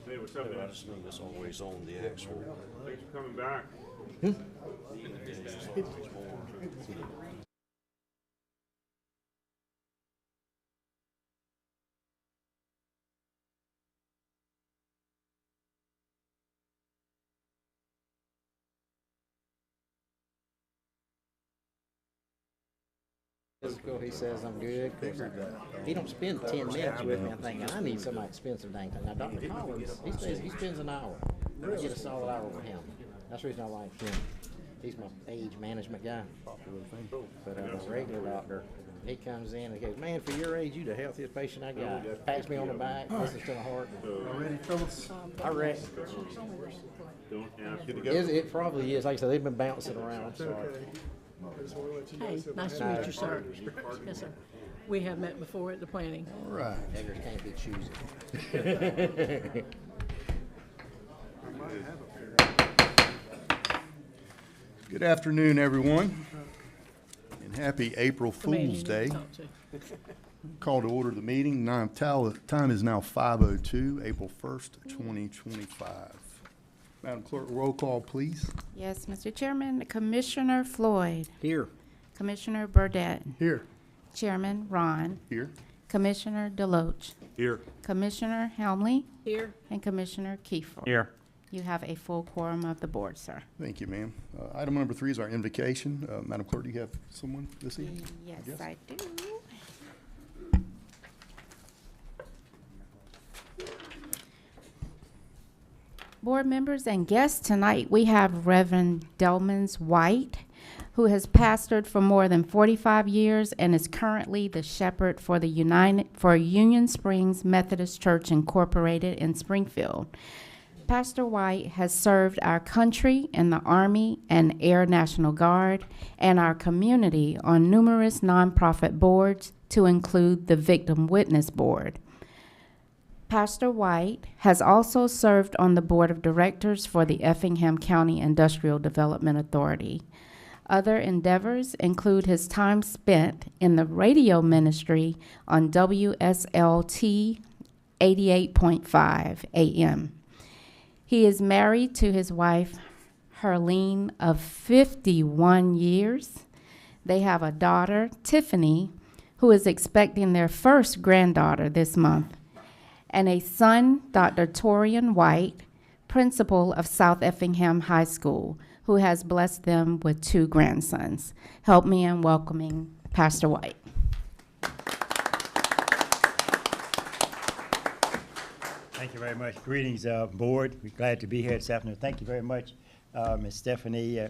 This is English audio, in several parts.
Hey, what's up, I man? just think it's always on the actual. Thanks for coming back. Physical, he says I'm good. Of course, he don't spend 10 minutes with me. I'm thinking I need somebody to spend some dang time. Now, Dr. Collins, he spends an hour. I get a solid hour with him. That's the reason I like him. He's my age management guy. But a regular doctor, he comes in and goes, man, for your age, you the healthiest patient I got. Pats me on the back, listens to the heart. Ready, fellas? I reckon. Don't ask for It probably is. Like I said, they've been bouncing around. I'm sorry. I just want to let you Hey, guys have nice a to meet you, sir. Yes, sir. We have met before at the planning. All right. Beggars can't be choosy. Good afternoon, everyone, and happy April The man you Fool's need to Day. talk to. Call to order the meeting. Time is now 5:02, April 1st, 2025. Madam Clerk, roll call, please. Yes, Mr. Chairman, Commissioner Floyd, Here. Commissioner Burdette, Here. Chairman Ron, Here. Commissioner Deloach, Here. Commissioner Helmley, Here, and Commissioner Kiefer. Here. You have a full quorum of the board, sir. Thank you, ma'am. Item number 3 is our invocation. Madam Clerk, do you have someone this evening? Yes, Yes. I do. Board members and guests, tonight we have Reverend Delmans White, who has pastored for more than 45 years and is currently the shepherd for Union Springs Methodist Church Incorporated in Springfield. Pastor White has served our country in the Army and Air National Guard and our community on numerous nonprofit boards, to include the Victim Witness Board. Pastor White has also served on the board of directors for the Effingham County Industrial Development Authority. Other endeavors include his time spent in the radio ministry on WSLT 88.5 AM. He is married to his wife, Herlene, of 51 years. They have a daughter, Tiffany, who is expecting their first granddaughter this month, and a son, Dr. Torian White, principal of South Effingham High School, who has blessed them with 2 grandsons. Help me in welcoming Pastor White. Thank you very much. Greetings, board. We're glad to be here this afternoon. Thank you very much, Ms. Stephanie,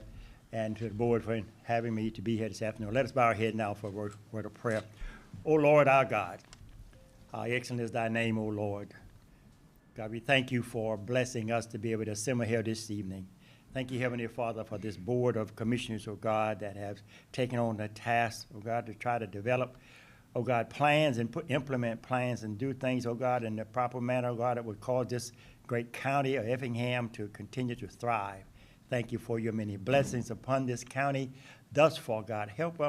and to the board for having me to be here this afternoon. Let us bow our head now for a word of prayer. O Lord, our God, how excellent is thy name, O Lord. God, we thank you for blessing us to be able to assemble here this evening. Thank you, Heavenly Father, for this board of commissioners, oh God, that have taken on the task, oh God, to try to develop, oh God, plans and implement plans and do things, oh God, in the proper manner, oh God, that would cause this great county of Effingham to continue to thrive. Thank you for your many blessings upon this county thus far, God. Help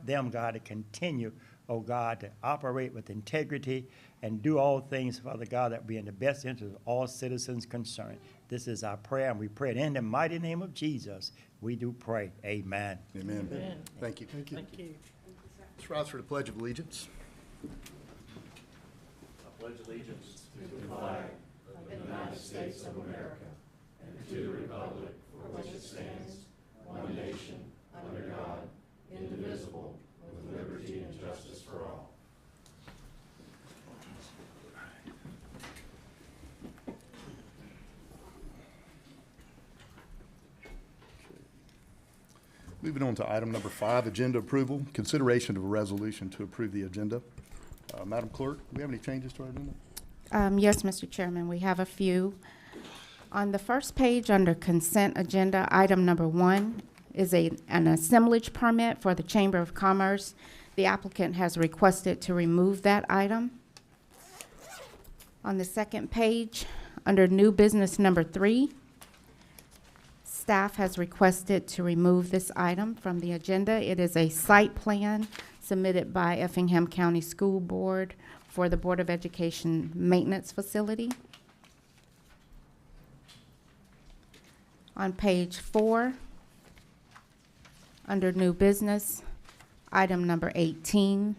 them, God, to continue, oh God, to operate with integrity and do all things, Father God, that be in the best interest of all citizens concerned. This is our prayer, and we pray it in the mighty name of Jesus. We do pray. Amen. Amen. Amen. Thank you. thank you. Let's rise for the Pledge of Allegiance. I pledge allegiance. Moving on to item number 5, agenda approval, consideration of a resolution to approve the agenda. Madam Clerk, do we have any changes to our agenda? Yes, Mr. Chairman, we have a few. On the first page, under consent agenda, item number 1 is an assemblage permit for the Chamber of Commerce. The applicant has requested to remove that item. On the second page, under new business number 3, staff has requested to remove this item from the agenda. It is a site plan submitted by Effingham County School Board for the Board of Education Maintenance Facility. On page 4, under new business, item number 18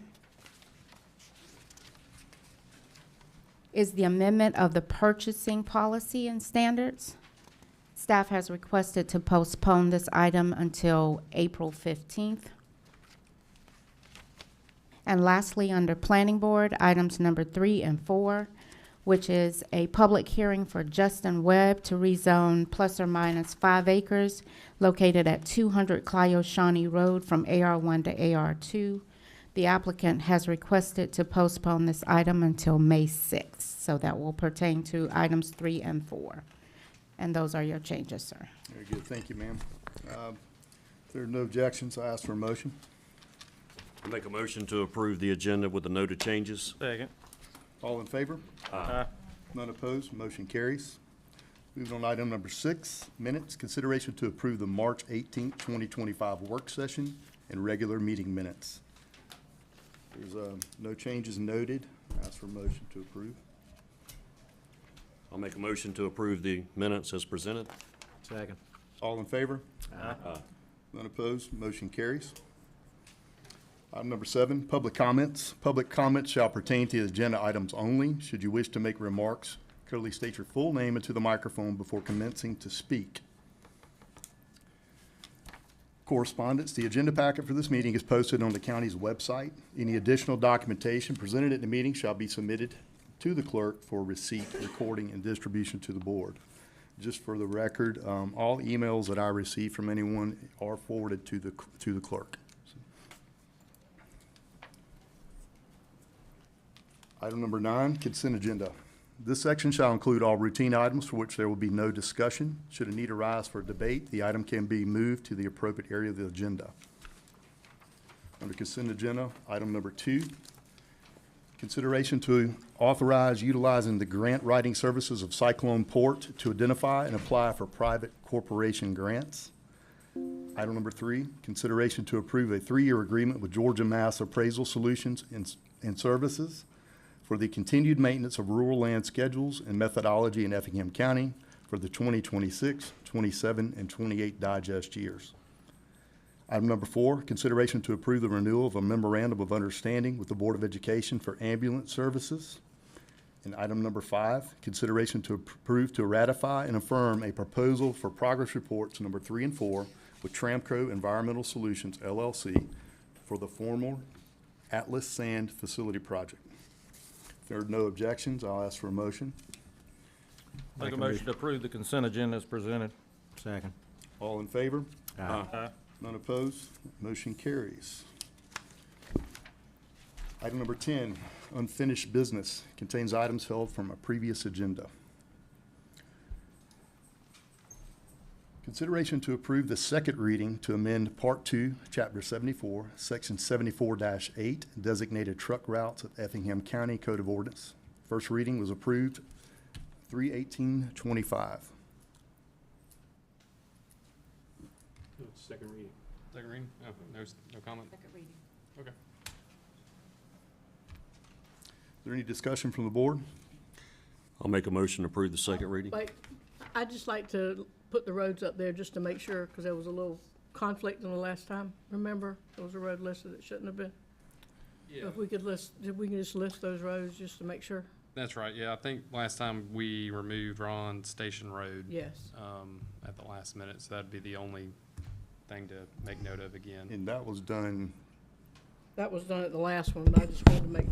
is the amendment of the purchasing policy and standards. Staff has requested to postpone this item until April 15th. And lastly, under planning board, items number 3 and 4, which is a public hearing for Justin Webb to rezone plus or minus 5 acres located at 200 Clio Shawnee Road from AR1 to AR2. The applicant has requested to postpone this item until May 6th, so that will pertain to items 3 and 4. And those are your changes, sir. Very good, thank you, ma'am. If there are no objections, I ask for a motion. I make a motion to approve the agenda with the noted changes. Second. All in favor? Aye. None opposed, motion carries. Moving on to item number 6, minutes, consideration to approve the March 18th, 2025 work session and regular meeting minutes. There's no changes noted. Ask for a motion to approve. I'll make a motion to approve the minutes as presented. Second. All in favor? Aye. None opposed, motion carries. Item number 7, public comments. Public comments shall pertain to agenda items only. Should you wish to make remarks, clearly state your full name into the microphone before commencing to speak. Correspondence, the agenda packet for this meeting is posted on the county's website. Any additional documentation presented at the meeting shall be submitted to the clerk for receipt, recording, and distribution to the board. Just for the record, all emails that I receive from anyone are forwarded to the clerk. Item number 9, consent agenda. This section shall include all routine items for which there will be no discussion. Should a need arise for debate, the item can be moved to the appropriate area of the agenda. Under consent agenda, item number 2, consideration to authorize utilizing the grant writing services of Cyclone Port to identify and apply for private corporation grants. Item number 3, consideration to approve a 3-year agreement with Georgia Mass Appraisal Solutions and Services for the continued maintenance of rural land schedules and methodology in Effingham County for the 2026, 27, and 28 digest years. Item number 4, consideration to approve the renewal of a memorandum of understanding with the Board of Education for ambulance services. And item number 5, consideration to approve to ratify and affirm a proposal for progress reports number 3 and 4 with Tramco Environmental Solutions, LLC, for the former Atlas Sand Facility Project. If there are no objections, I'll ask for a motion. Make a motion to approve the consent agenda as presented. Second. All in favor? Aye. None opposed? Motion carries. Item number 10, unfinished business, contains items held from a previous agenda. Consideration to approve the second reading to amend Part 2, Chapter 74, Section 74-8, designated truck routes of Effingham County Code of Ordinance. First reading was approved 3/18/25. Second reading. Second reading? Oh, no comment? Second reading. Okay. Is there any discussion from the board? I'll make a motion to approve the second reading. Wait, I'd just like to put the roads up there just to make sure, because there was a little conflict in the last time. Remember, there was a road listed that shouldn't have been. Yeah, So if we could just list those roads just to make sure? that's right. Yeah, I think last time we removed Ron Station Road. Yes. At the last minute, so that'd be the only thing to make note of again. And that was done, That was done at the last one, but I just wanted to make,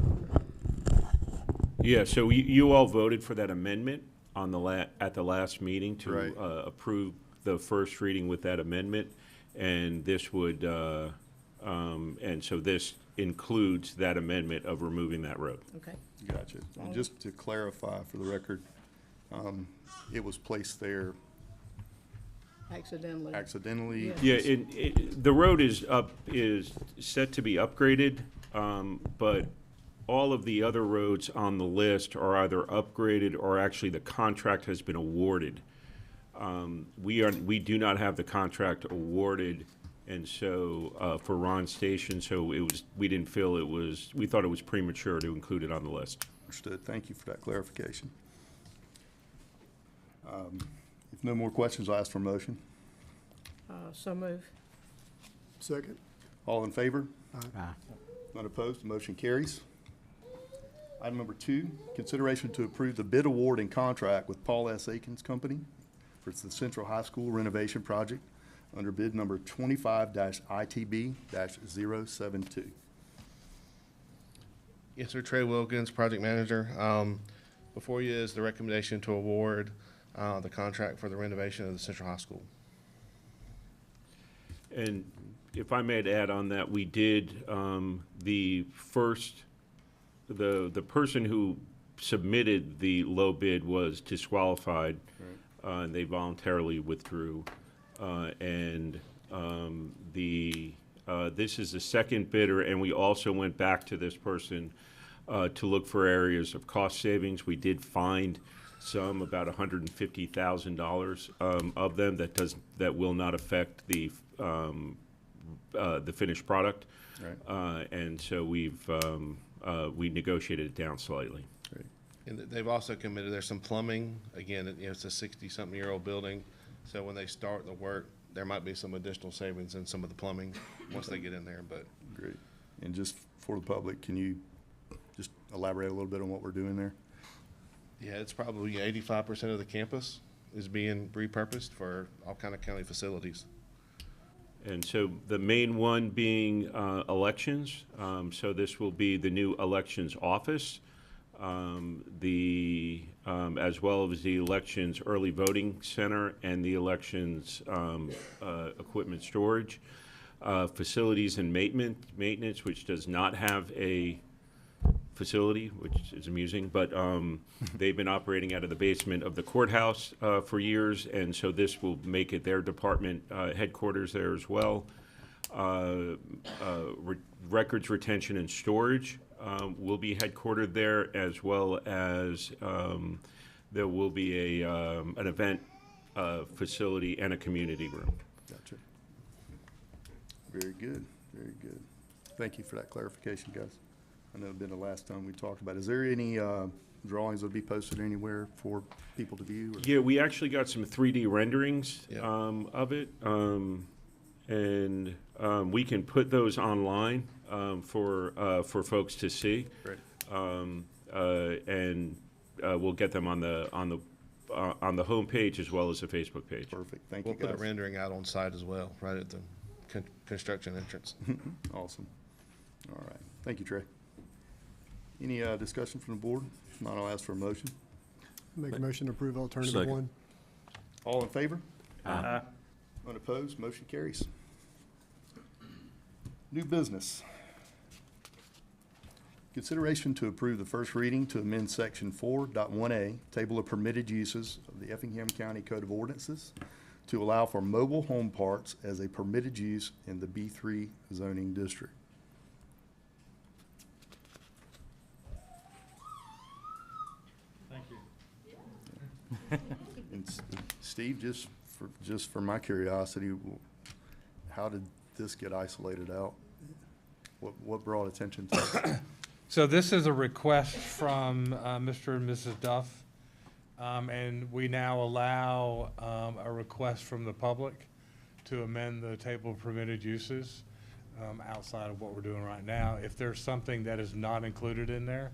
Yeah, so you all voted for that amendment on at the last meeting to Right. approve the first reading with that amendment, and this would, and so this includes that amendment of removing that road. okay. gotcha. And just to clarify for the record, it was placed there Accidentally. accidentally. Yeah. Yeah, the road is set to be upgraded, but all of the other roads on the list are either upgraded or actually the contract has been awarded. We do not have the contract awarded, and so, for Ron Station, so we didn't feel we thought it was premature to include it on the list. Understood. Thank you for that clarification. If no more questions, I'll ask for a motion. So move. Second. All in favor? Aye. None opposed, the motion carries. Item number 2, consideration to approve the bid award and contract with Paul S. Akins Company for the Central High School renovation project under bid number 25-ITB-072. Yes, sir. Trey Wilkins, project manager. Before you is the recommendation to award the contract for the renovation of the Central High School. And if I may add on that, we did, the person who submitted the low bid was disqualified, and they voluntarily withdrew. This is the second bidder, and we also went back to this person to look for areas of cost savings. We did find some, about $150,000 of them that will not affect the finished product. Right. And so we negotiated it down slightly. Great. And they've also committed, there's some plumbing. Again, it's a 60-something-year-old building. So when they start the work, there might be some additional savings in some of the plumbing once they get in there, but. Great. And just for the public, can you just elaborate a little bit on what we're doing there? Yeah, it's probably 85% of the campus is being repurposed for all kind of county facilities. And so the main one being elections. So this will be the new elections office, as well as the elections early voting center and the elections equipment storage, facilities and maintenance, which does not have a facility, which is amusing, but they've been operating out of the basement of the courthouse for years, and so this will make it their department headquarters there as well. Records retention and storage will be headquartered there, as well as there will be an event facility and a community room. Gotcha. Very good, very good. Thank you for that clarification, guys. I know it's been the last time we talked about it. Is there any drawings that'll be posted anywhere for people to view? Or? Yeah, we actually got some 3D renderings Yeah. of it, and we can put those online for folks to see. Great. We'll get them on the homepage as well as the Facebook page. Perfect, thank We'll you, put a guys. rendering out on site as well, right at the construction entrance. Awesome. All right, thank you, Trey. Any discussion from the board? If not, I'll ask for a motion. Make a motion to approve alternative Second. 1. All in favor? Aye. Unopposed, motion carries. New business. Consideration to approve the first reading to amend section 4.1A, table of permitted uses of the Effingham County Code of Ordinances to allow for mobile home parks as a permitted use in the B3 zoning district. And Steve, just for my curiosity, how did this get isolated out? What brought attention to it? So this is a request from Mr. and Mrs. Duff, and we now allow a request from the public to amend the table of permitted uses outside of what we're doing right now. If there's something that is not included in there,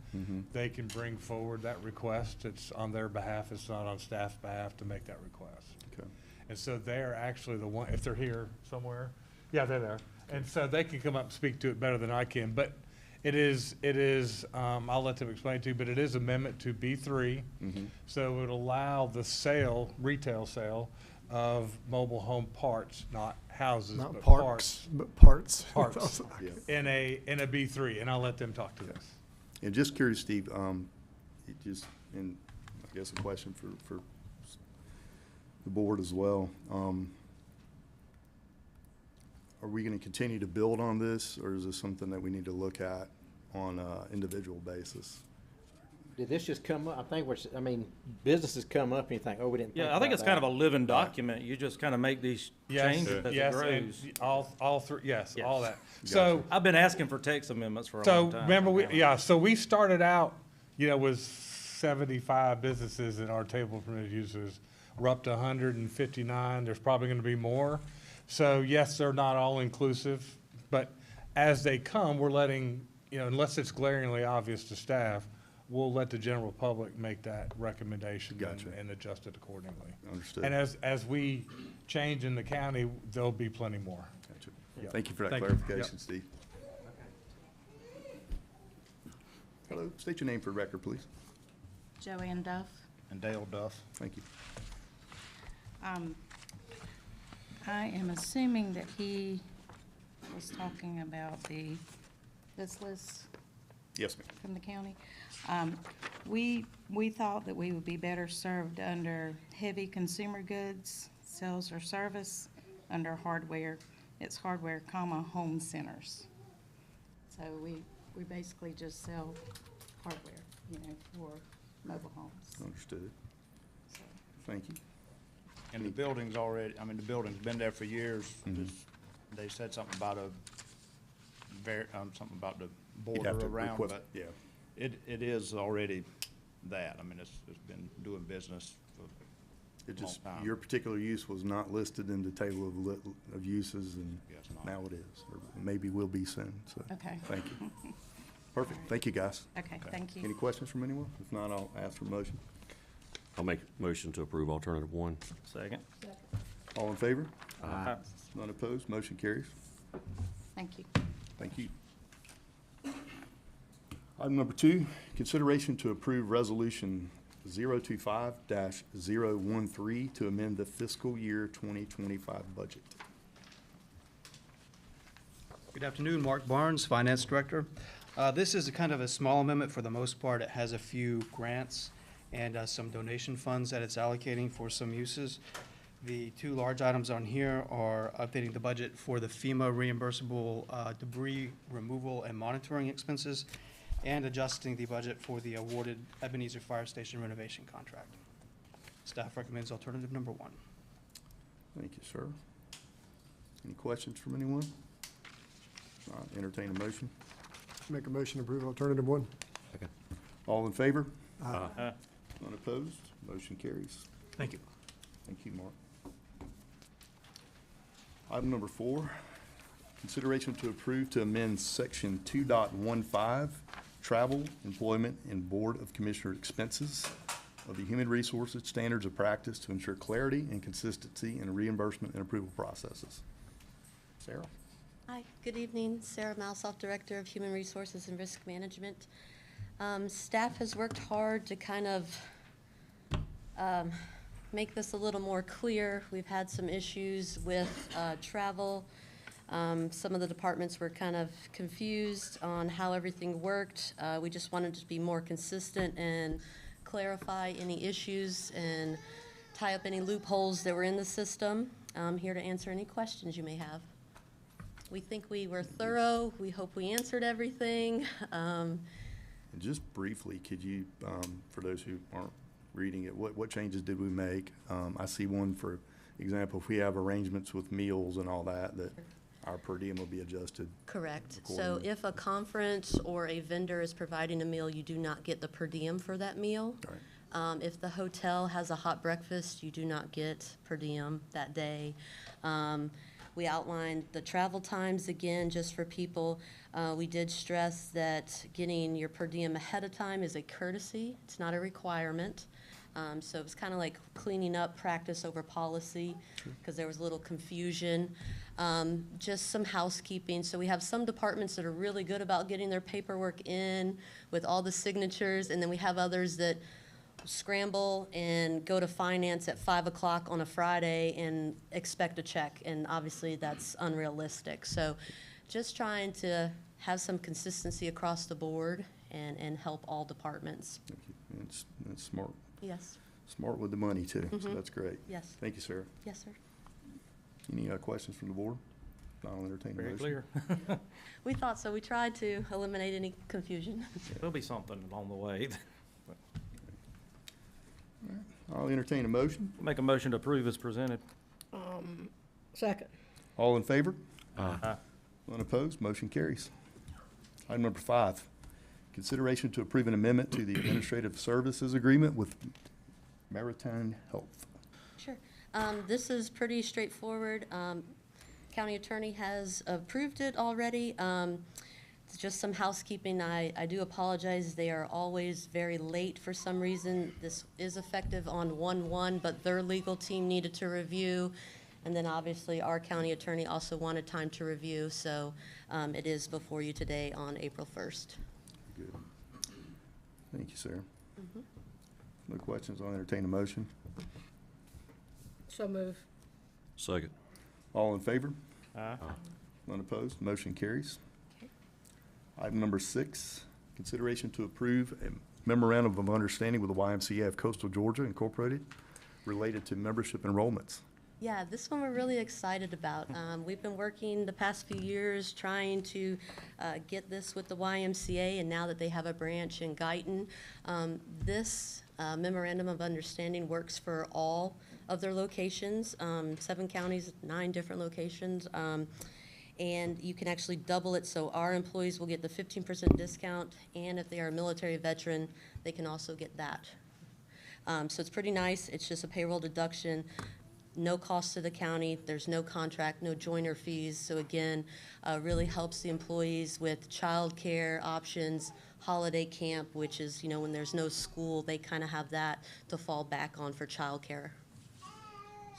they can bring forward that request. It's on their behalf. It's not on staff's behalf to make that request. Okay. And so they're actually the one, if they're here somewhere, yeah, they're there. And so they can come up and speak to it better than I can. But it is, I'll let them explain to you, but it is amendment to B3. So it would allow the sale, retail sale of mobile home parts, not houses, Not but parks, but parts. Parts. Yeah. In a B3, and I'll let them talk to this. And just curious, Steve, and I guess a question for the board as well. Are we gonna continue to build on this, or is this something that we need to look at on a individual basis? Did this just come up? I mean, businesses come up and you think, oh, we didn't think Yeah, I think about it's kind of that. a living document. You just kind of make these changes as it Yes, grows. and all three, yes, Yes. all that. So, I've been asking for text amendments for a so long time. remember, so we started out, with 75 businesses in our table of permitted uses. We're up to 159. There's probably going to be more. So yes, they're not all inclusive, but as they come, we're letting, unless it's glaringly obvious to staff, we'll let the general public make that recommendation Gotcha. and adjust it accordingly. Understood. And as we change in the county, there'll be plenty more. Gotcha. Yep. Thank you for that Thank you. clarification, Yep. Steve. Hello, state your name for the record, please. Joanne Duff. And Dale Duff. Thank you. I am assuming that he was talking about this list Yes, ma'am. from the county. We thought that we would be better served under heavy consumer goods, sales or service, under hardware. It's hardware, home centers. So we basically just sell hardware, for mobile homes. Understood. So, Thank you. And the building's already, the building's been there for years. Mhm. They said something about something about the You'd have border to around, request- but Yeah, it is already that. It's been doing business for it a long just, time. your particular use was not listed in the table of uses, and Yes, not. now it is, or maybe will be soon, so. Okay. Thank you. Perfect. Thank you, guys. Okay, thank Any you. questions from anyone? If not, I'll ask for a motion. I'll make a motion to approve alternative one. Second. All in favor? Aye. None opposed? Motion carries. Thank you. Thank you. Item number 2, consideration to approve resolution 025-013 to amend the fiscal year 2025 budget. Good afternoon, Mark Barnes, Finance Director. This is a kind of a small amendment for the most part. It has a few grants and some donation funds that it's allocating for some uses. The two large items on here are updating the budget for the FEMA reimbursable debris removal and monitoring expenses, and adjusting the budget for the awarded Ebenezer Fire Station renovation contract. Staff recommends alternative number 1. Thank you, sir. Any questions from anyone? If not, entertain a motion. Make a motion to approve alternative 1. All in favor? Aye. None opposed? Motion carries. Thank you. Thank you, Mark. Item number 4, consideration to approve to amend section 2.15, travel, employment, and Board of Commissioner expenses of the Human Resources Standards of Practice to ensure clarity and consistency in reimbursement and approval processes. Sarah? Hi, good evening. Sarah Malsoff, Director of Human Resources and Risk Management. Staff has worked hard to kind of make this a little more clear. We've had some issues with travel. Some of the departments were kind of confused on how everything worked. We just wanted to be more consistent and clarify any issues and tie up any loopholes that were in the system. I'm here to answer any questions you may have. We think we were thorough. We hope we answered everything. And just briefly, could you, for those who aren't reading it, what changes did we make? I see one, for example, if we have arrangements with meals and all that, that our per diem will be adjusted. Correct. So accordingly. if a conference or a vendor is providing a meal, you do not get the per diem for that meal. Right. If the hotel has a hot breakfast, you do not get per diem that day. We outlined the travel times again, just for people. We did stress that getting your per diem ahead of time is a courtesy. It's not a requirement. So it was kind of like cleaning up practice over policy, because there was a little confusion. Just some housekeeping. So we have some departments that are really good about getting their paperwork in with all the signatures, and then we have others that scramble and go to finance at 5 o'clock on a Friday and expect a check, and obviously that's unrealistic. So just trying to have some consistency across the board and help all departments. Thank you. And it's smart. Yes. Smart with the money, too, so that's great. Yes. Thank you, Sarah. Yes, sir. Any questions from the board? I'll entertain a Very motion. clear. We thought so. We tried to eliminate any confusion. There'll be something along the way. I'll entertain a motion. Make a motion to approve as presented. Second. All in favor? Aye. None opposed? Motion carries. Item number 5, consideration to approve an amendment to the administrative services agreement with Maritime Health. Sure. This is pretty straightforward. County attorney has approved it already. It's just some housekeeping. I do apologize. They are always very late for some reason. This is effective on 1/1, but their legal team needed to review. And then obviously our county attorney also wanted time to review. So it is before you today on April 1st. Good. Thank you, Sarah. No questions, I'll entertain a motion. So move. Second. All in favor? None opposed, motion carries. Item number 6, consideration to approve a memorandum of understanding with the YMCA of Coastal Georgia Incorporated related to membership enrollments. Yeah, this one we're really excited about. We've been working the past few years trying to get this with the YMCA, and now that they have a branch in Guyton, this memorandum of understanding works for all of their locations, 7 counties, 9 different locations. And you can actually double it, so our employees will get the 15% discount, and if they are a military veteran, they can also get that. So it's pretty nice. It's just a payroll deduction, no cost to the county. There's no contract, no joiner fees. So again, really helps the employees with childcare options, holiday camp, which is, you know, when there's no school, they kind of have that to fall back on for childcare.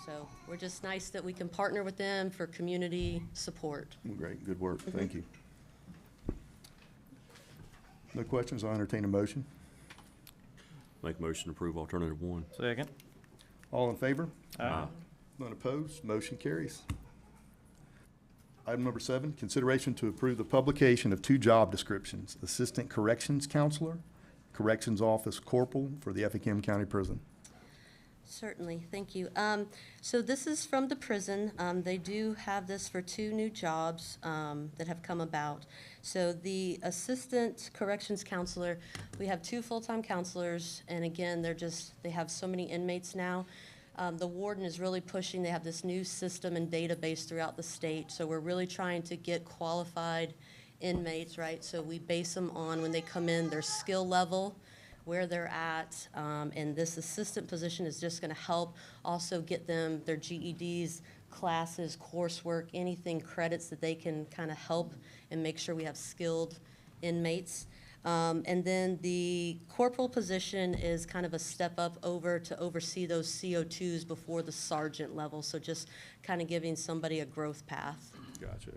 So we're just nice that we can partner with them for community support. Great, good work, thank you. No questions, I'll entertain a motion. Make a motion to approve alternative 1. Second. All in favor? Aye. None opposed, motion carries. Item number 7, consideration to approve the publication of 2 job descriptions, Assistant Corrections Counselor, Corrections Office Corporal for the Effingham County Prison. Certainly, thank you. So this is from the prison. They do have this for 2 new jobs that have come about. So the assistant corrections counselor, we have 2 full-time counselors, and again, they have so many inmates now. The warden is really pushing. They have this new system and database throughout the state, so we're really trying to get qualified inmates, right? So we base them on, when they come in, their skill level, where they're at, and this assistant position is just gonna help also get them their GEDs, classes, coursework, anything, credits that they can kind of help and make sure we have skilled inmates. And then the corporal position is kind of a step up over to oversee those CO2s before the sergeant level, so just kind of giving somebody a growth path. Gotcha.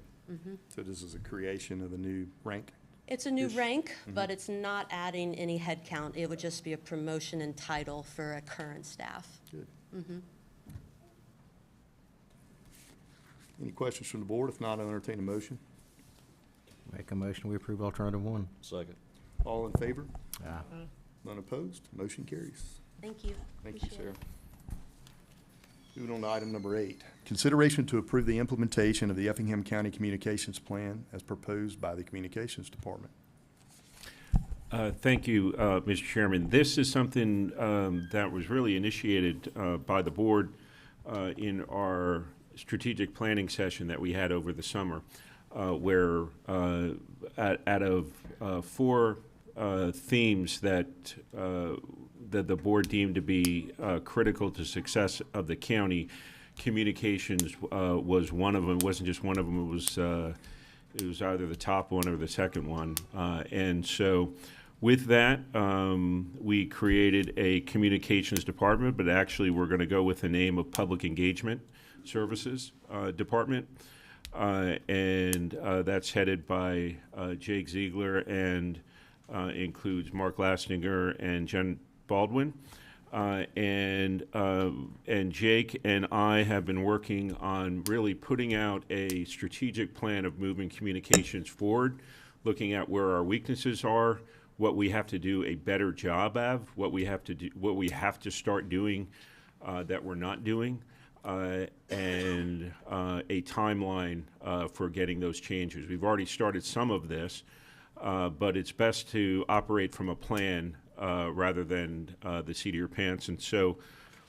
So this is a creation of a new rank? It's a new rank, but it's not adding any headcount. It would just be a promotion and title for a current staff. Good. Any questions from the board? If not, I'll entertain a motion. Make a motion, we approve alternative 1. Second. All in favor? Aye. None opposed? Motion carries. Thank you. Thank you, Appreciate Sarah. it. Moving on to item number 8, consideration to approve the implementation of the Effingham County Communications Plan as proposed by the Communications Department. Thank you, Mr. Chairman. This is something that was really initiated by the board in our strategic planning session that we had over the summer, where out of 4 themes that the board deemed to be critical to success of the county, communications was one of them. It wasn't just one of them. It was either the top one or the second one. And so with that, we created a communications department, but actually we're going to go with the name of Public Engagement Services Department. And that's headed by Jake Ziegler and includes Mark Lastinger and Jen Baldwin. And Jake and I have been working on really putting out a strategic plan of moving communications forward, looking at where our weaknesses are, what we have to do a better job of, what we have to do, what we have to start doing that we're not doing, and a timeline for getting those changes. We've already started some of this, but it's best to operate from a plan rather than the seat of your pants. And so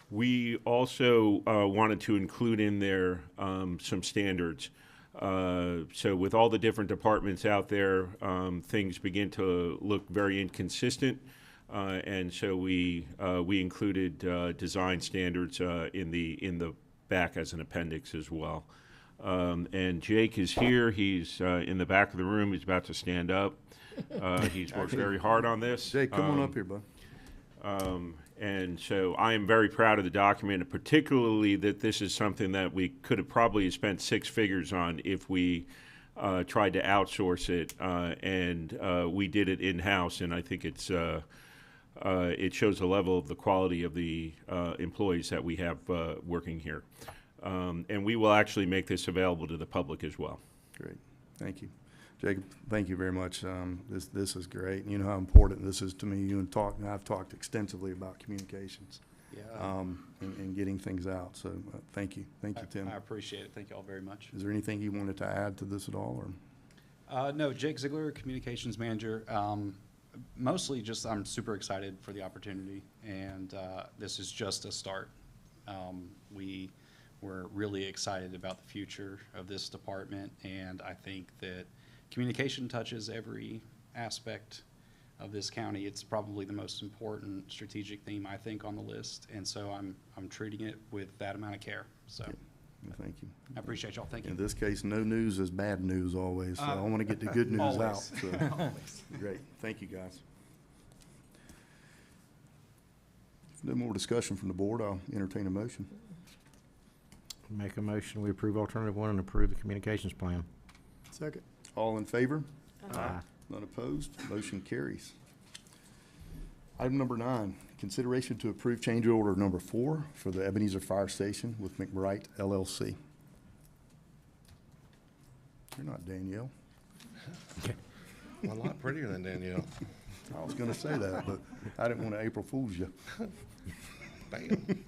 we also wanted to include in there some standards. So with all the different departments out there, things begin to look very inconsistent. And so we included design standards in the back as an appendix as well. And Jake is here. He's in the back of the room. He's about to stand up. He's worked very hard on this. Jake, come on up here, bud. And so I am very proud of the document, and particularly that this is something that we could have probably spent six figures on if we tried to outsource it, and we did it in-house, and I think it shows the level of the quality of the employees that we have working here. And we will actually make this available to the public as well. Great, thank you. Jacob, thank you very much. This is great. You know how important this is to me. I've talked extensively about communications. Yeah. And getting things out. So thank you. Thank you, Tim. I appreciate it. Thank you all very much. Is there anything you wanted to add to this at all? Or? No, Jake Ziegler, Communications Manager. Mostly just I'm super excited for the opportunity, and this is just a start. We're really excited about the future of this department, and I think that communication touches every aspect of this county. It's probably the most important strategic theme, I think, on the list, and so I'm treating it with that amount of care. So, well, thank you. I appreciate y'all. Thank you. In this case, no news is bad news always, so I want to get the good news always. out. So. Always. Great. Thank you, guys. If no more discussion from the board, I'll entertain a motion. Make a motion, we approve alternative one and approve the communications plan. Second. All in favor? Aye. None opposed? Motion carries. Item number 9, consideration to approve change order number 4 for the Ebenezer Fire Station with McBride LLC. You're not Danielle. A lot prettier than Danielle. I was gonna say that, but I didn't want to April Fool's you. Bam.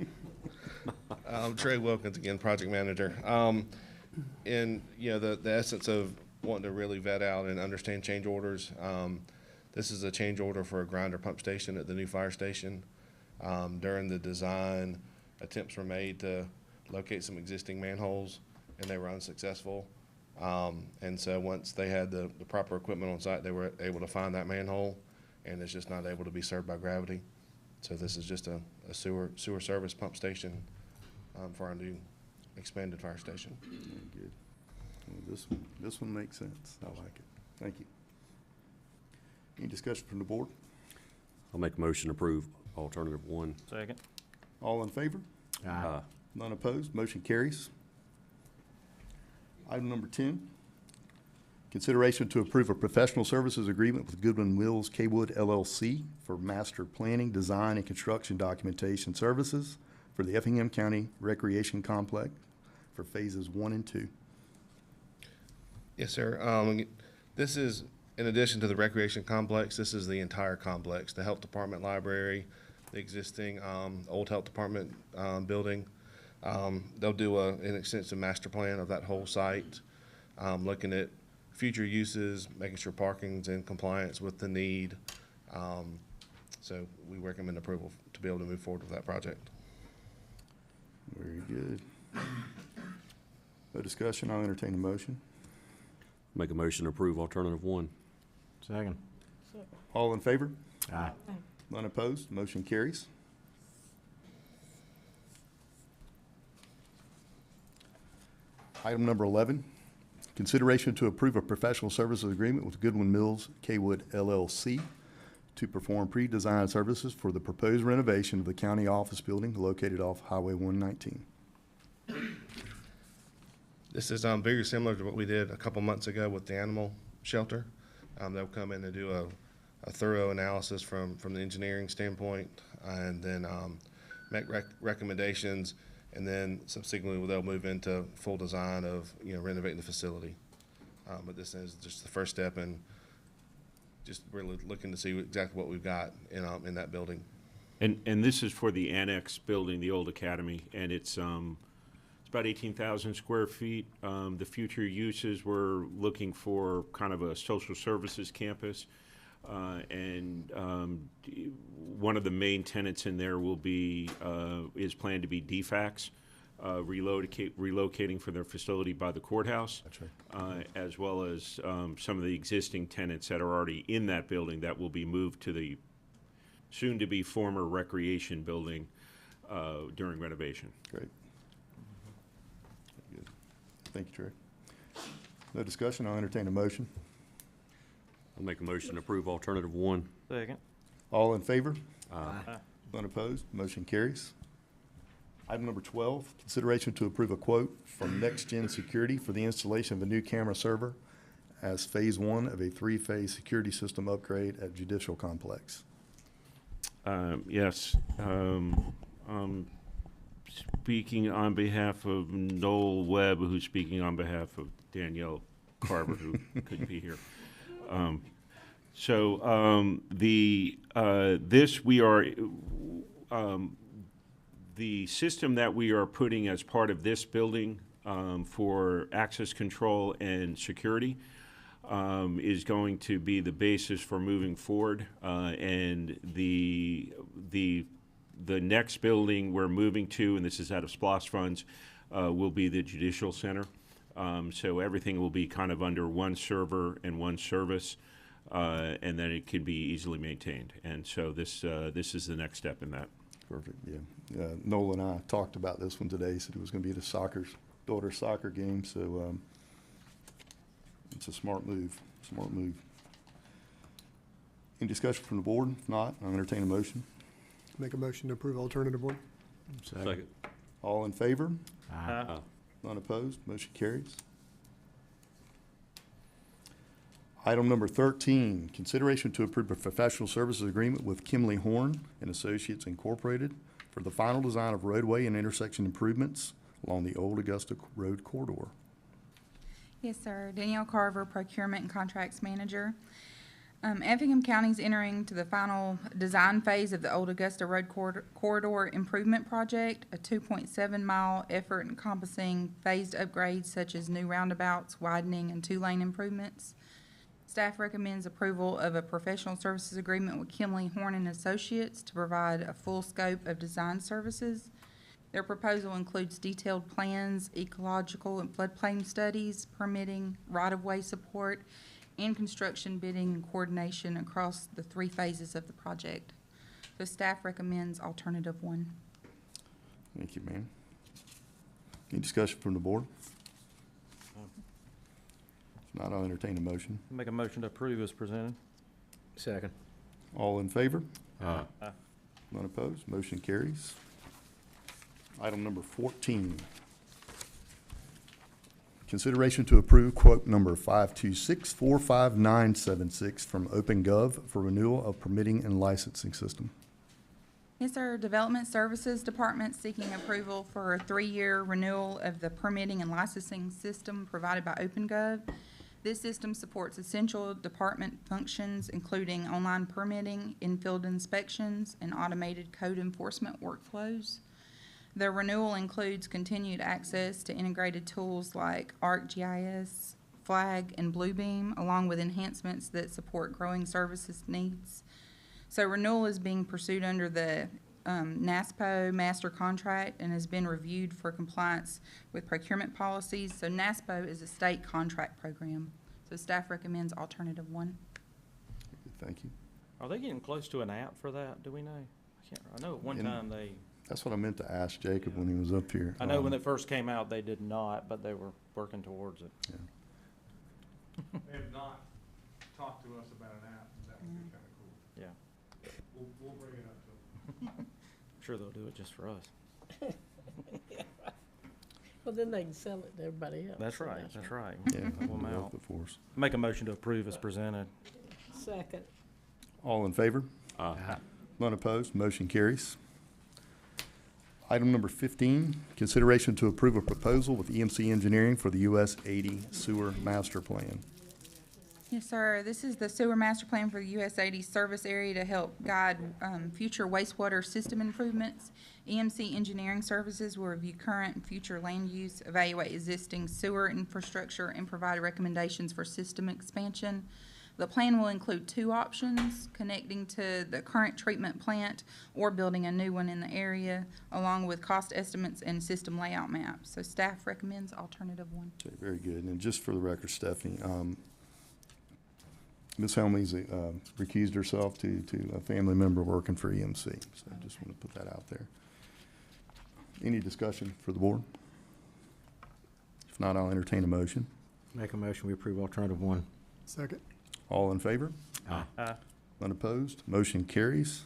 Trey Wilkins again, project manager. In the essence of wanting to really vet out and understand change orders, this is a change order for a grinder pump station at the new fire station. During the design, attempts were made to locate some existing manholes, and they were unsuccessful. And so once they had the proper equipment on site, they were able to find that manhole, and it's just not able to be served by gravity. So this is just a sewer service pump station for our new expanded fire station. Good. Well, this one makes sense. I like it. Thank you. Any discussion from the board? I'll make a motion to approve alternative one. Second. All in favor? Aye. None opposed? Motion carries. Item number 10, consideration to approve a professional services agreement with Goodwin Mills Kaywood LLC for master planning, design, and construction documentation services for the Effingham County Recreation Complex for phases 1 and 2. Yes, sir. This is, in addition to the recreation complex, this is the entire complex, the health department library, the existing old health department building. They'll do an extensive master plan of that whole site, looking at future uses, making sure parking's in compliance with the need. So we recommend approval to be able to move forward with that project. Very good. No discussion, I'll entertain a motion. Make a motion to approve alternative one. Second. All in favor? Aye. None opposed? Motion carries. Item number 11, consideration to approve a professional services agreement with Goodwin Mills Kaywood LLC to perform pre-design services for the proposed renovation of the county office building located off Highway 119. This is very similar to what we did a couple months ago with the animal shelter. They'll come in and do a thorough analysis from the engineering standpoint, and then make recommendations, and then subsequently they'll move into full design of renovating the facility. But this is just the first step, and just really looking to see exactly what we've got in that building. And this is for the annex building, the old academy, and it's about 18,000 square feet. The future uses, we're looking for kind of a social services campus. And one of the main tenants in there will be, is planned to be DFAX, relocating from their facility by the courthouse. That's right. As well as some of the existing tenants that are already in that building that will be moved to the soon-to-be former recreation building during renovation. Great. Good. Thank you, Trey. No discussion, I'll entertain a motion. I'll make a motion to approve alternative one. Second. All in favor? Aye. None opposed, motion carries. Item number 12, consideration to approve a quote from Next Gen Security for the installation of a new camera server as phase 1 of a 3-phase security system upgrade at Judicial Complex. Yes. I'm speaking on behalf of Noel Webb, who's speaking on behalf of Danielle Carver, who couldn't be here. The system that we are putting as part of this building for access control and security is going to be the basis for moving forward. And the next building we're moving to, and this is out of SPLOST funds, will be the Judicial Center. So everything will be kind of under one server and one service, and then it can be easily maintained. And so this is the next step in that. Perfect, yeah. Noel and I talked about this one today, said it was going to be at his daughter's soccer game, so it's a smart move, Any discussion from the board? If not, I'll entertain a motion. Make a motion to approve alternative one. Second. All in favor? Aye. None opposed, motion carries. Item number 13, consideration to approve a professional services agreement with Kimley Horn and Associates Incorporated for the final design of roadway and intersection improvements along the Old Augusta Road corridor. Yes, sir. Danielle Carver, Procurement and Contracts Manager. Effingham County is entering to the final design phase of the Old Augusta Road Corridor Improvement Project, a 2.7-mile effort encompassing phased upgrades such as new roundabouts, widening, and 2-lane improvements. Staff recommends approval of a professional services agreement with Kimley Horn and Associates to provide a full scope of design services. Their proposal includes detailed plans, ecological and floodplain studies, permitting, right-of-way support, and construction bidding and coordination across the 3 phases of the project. So staff recommends alternative 1. Thank you, ma'am. Any discussion from the board? If not, I'll entertain a motion. Make a motion to approve as presented. Second. All in favor? Aye. None opposed, motion carries. Item number 14. Consideration to approve quote number 526-45976 from OpenGov for renewal of permitting and licensing system. Yes, sir. Development Services Department seeking approval for a 3-year renewal of the permitting and licensing system provided by OpenGov. This system supports essential department functions, including online permitting, in-field inspections, and automated code enforcement workflows. The renewal includes continued access to integrated tools like ArcGIS, Flag, and Bluebeam, along with enhancements that support growing services needs. So renewal is being pursued under the NASPO master contract and has been reviewed for compliance with procurement policies. So NASPO is a state contract program. So staff recommends alternative 1. Thank you. Are they getting close to an app for that? Do we know? I know at one time they. That's what I meant to ask Jacob when he was up here. I know when it first came out, they did not, but they were working towards it. Yeah. They have not talked to us about an app. That would be kind of cool. Yeah. We'll bring it up to them. I'm sure they'll do it just for us. Well, then they can sell it to everybody else. That's right, that's right. Yeah, Help 'em we'll out. work the force. Make a motion to approve as presented. Second. All in favor? Aye. None opposed, motion carries. Item number 15, consideration to approve a proposal with EMC Engineering for the US 80 Sewer Master Plan. Yes, sir. This is the sewer master plan for the US 80 service area to help guide future wastewater system improvements. EMC Engineering Services will review current and future land use, evaluate existing sewer infrastructure, and provide recommendations for system expansion. The plan will include 2 options, connecting to the current treatment plant or building a new one in the area, along with cost estimates and system layout maps. So staff recommends alternative 1. Okay, very good. And just for the record, Stephanie, Ms. Helmsley's recused herself to a family member working for EMC, so I just want to put that out there. Any discussion for the board? If not, I'll entertain a motion. Make a motion, we approve alternative one. Second. All in favor? Aye. None opposed? Motion carries.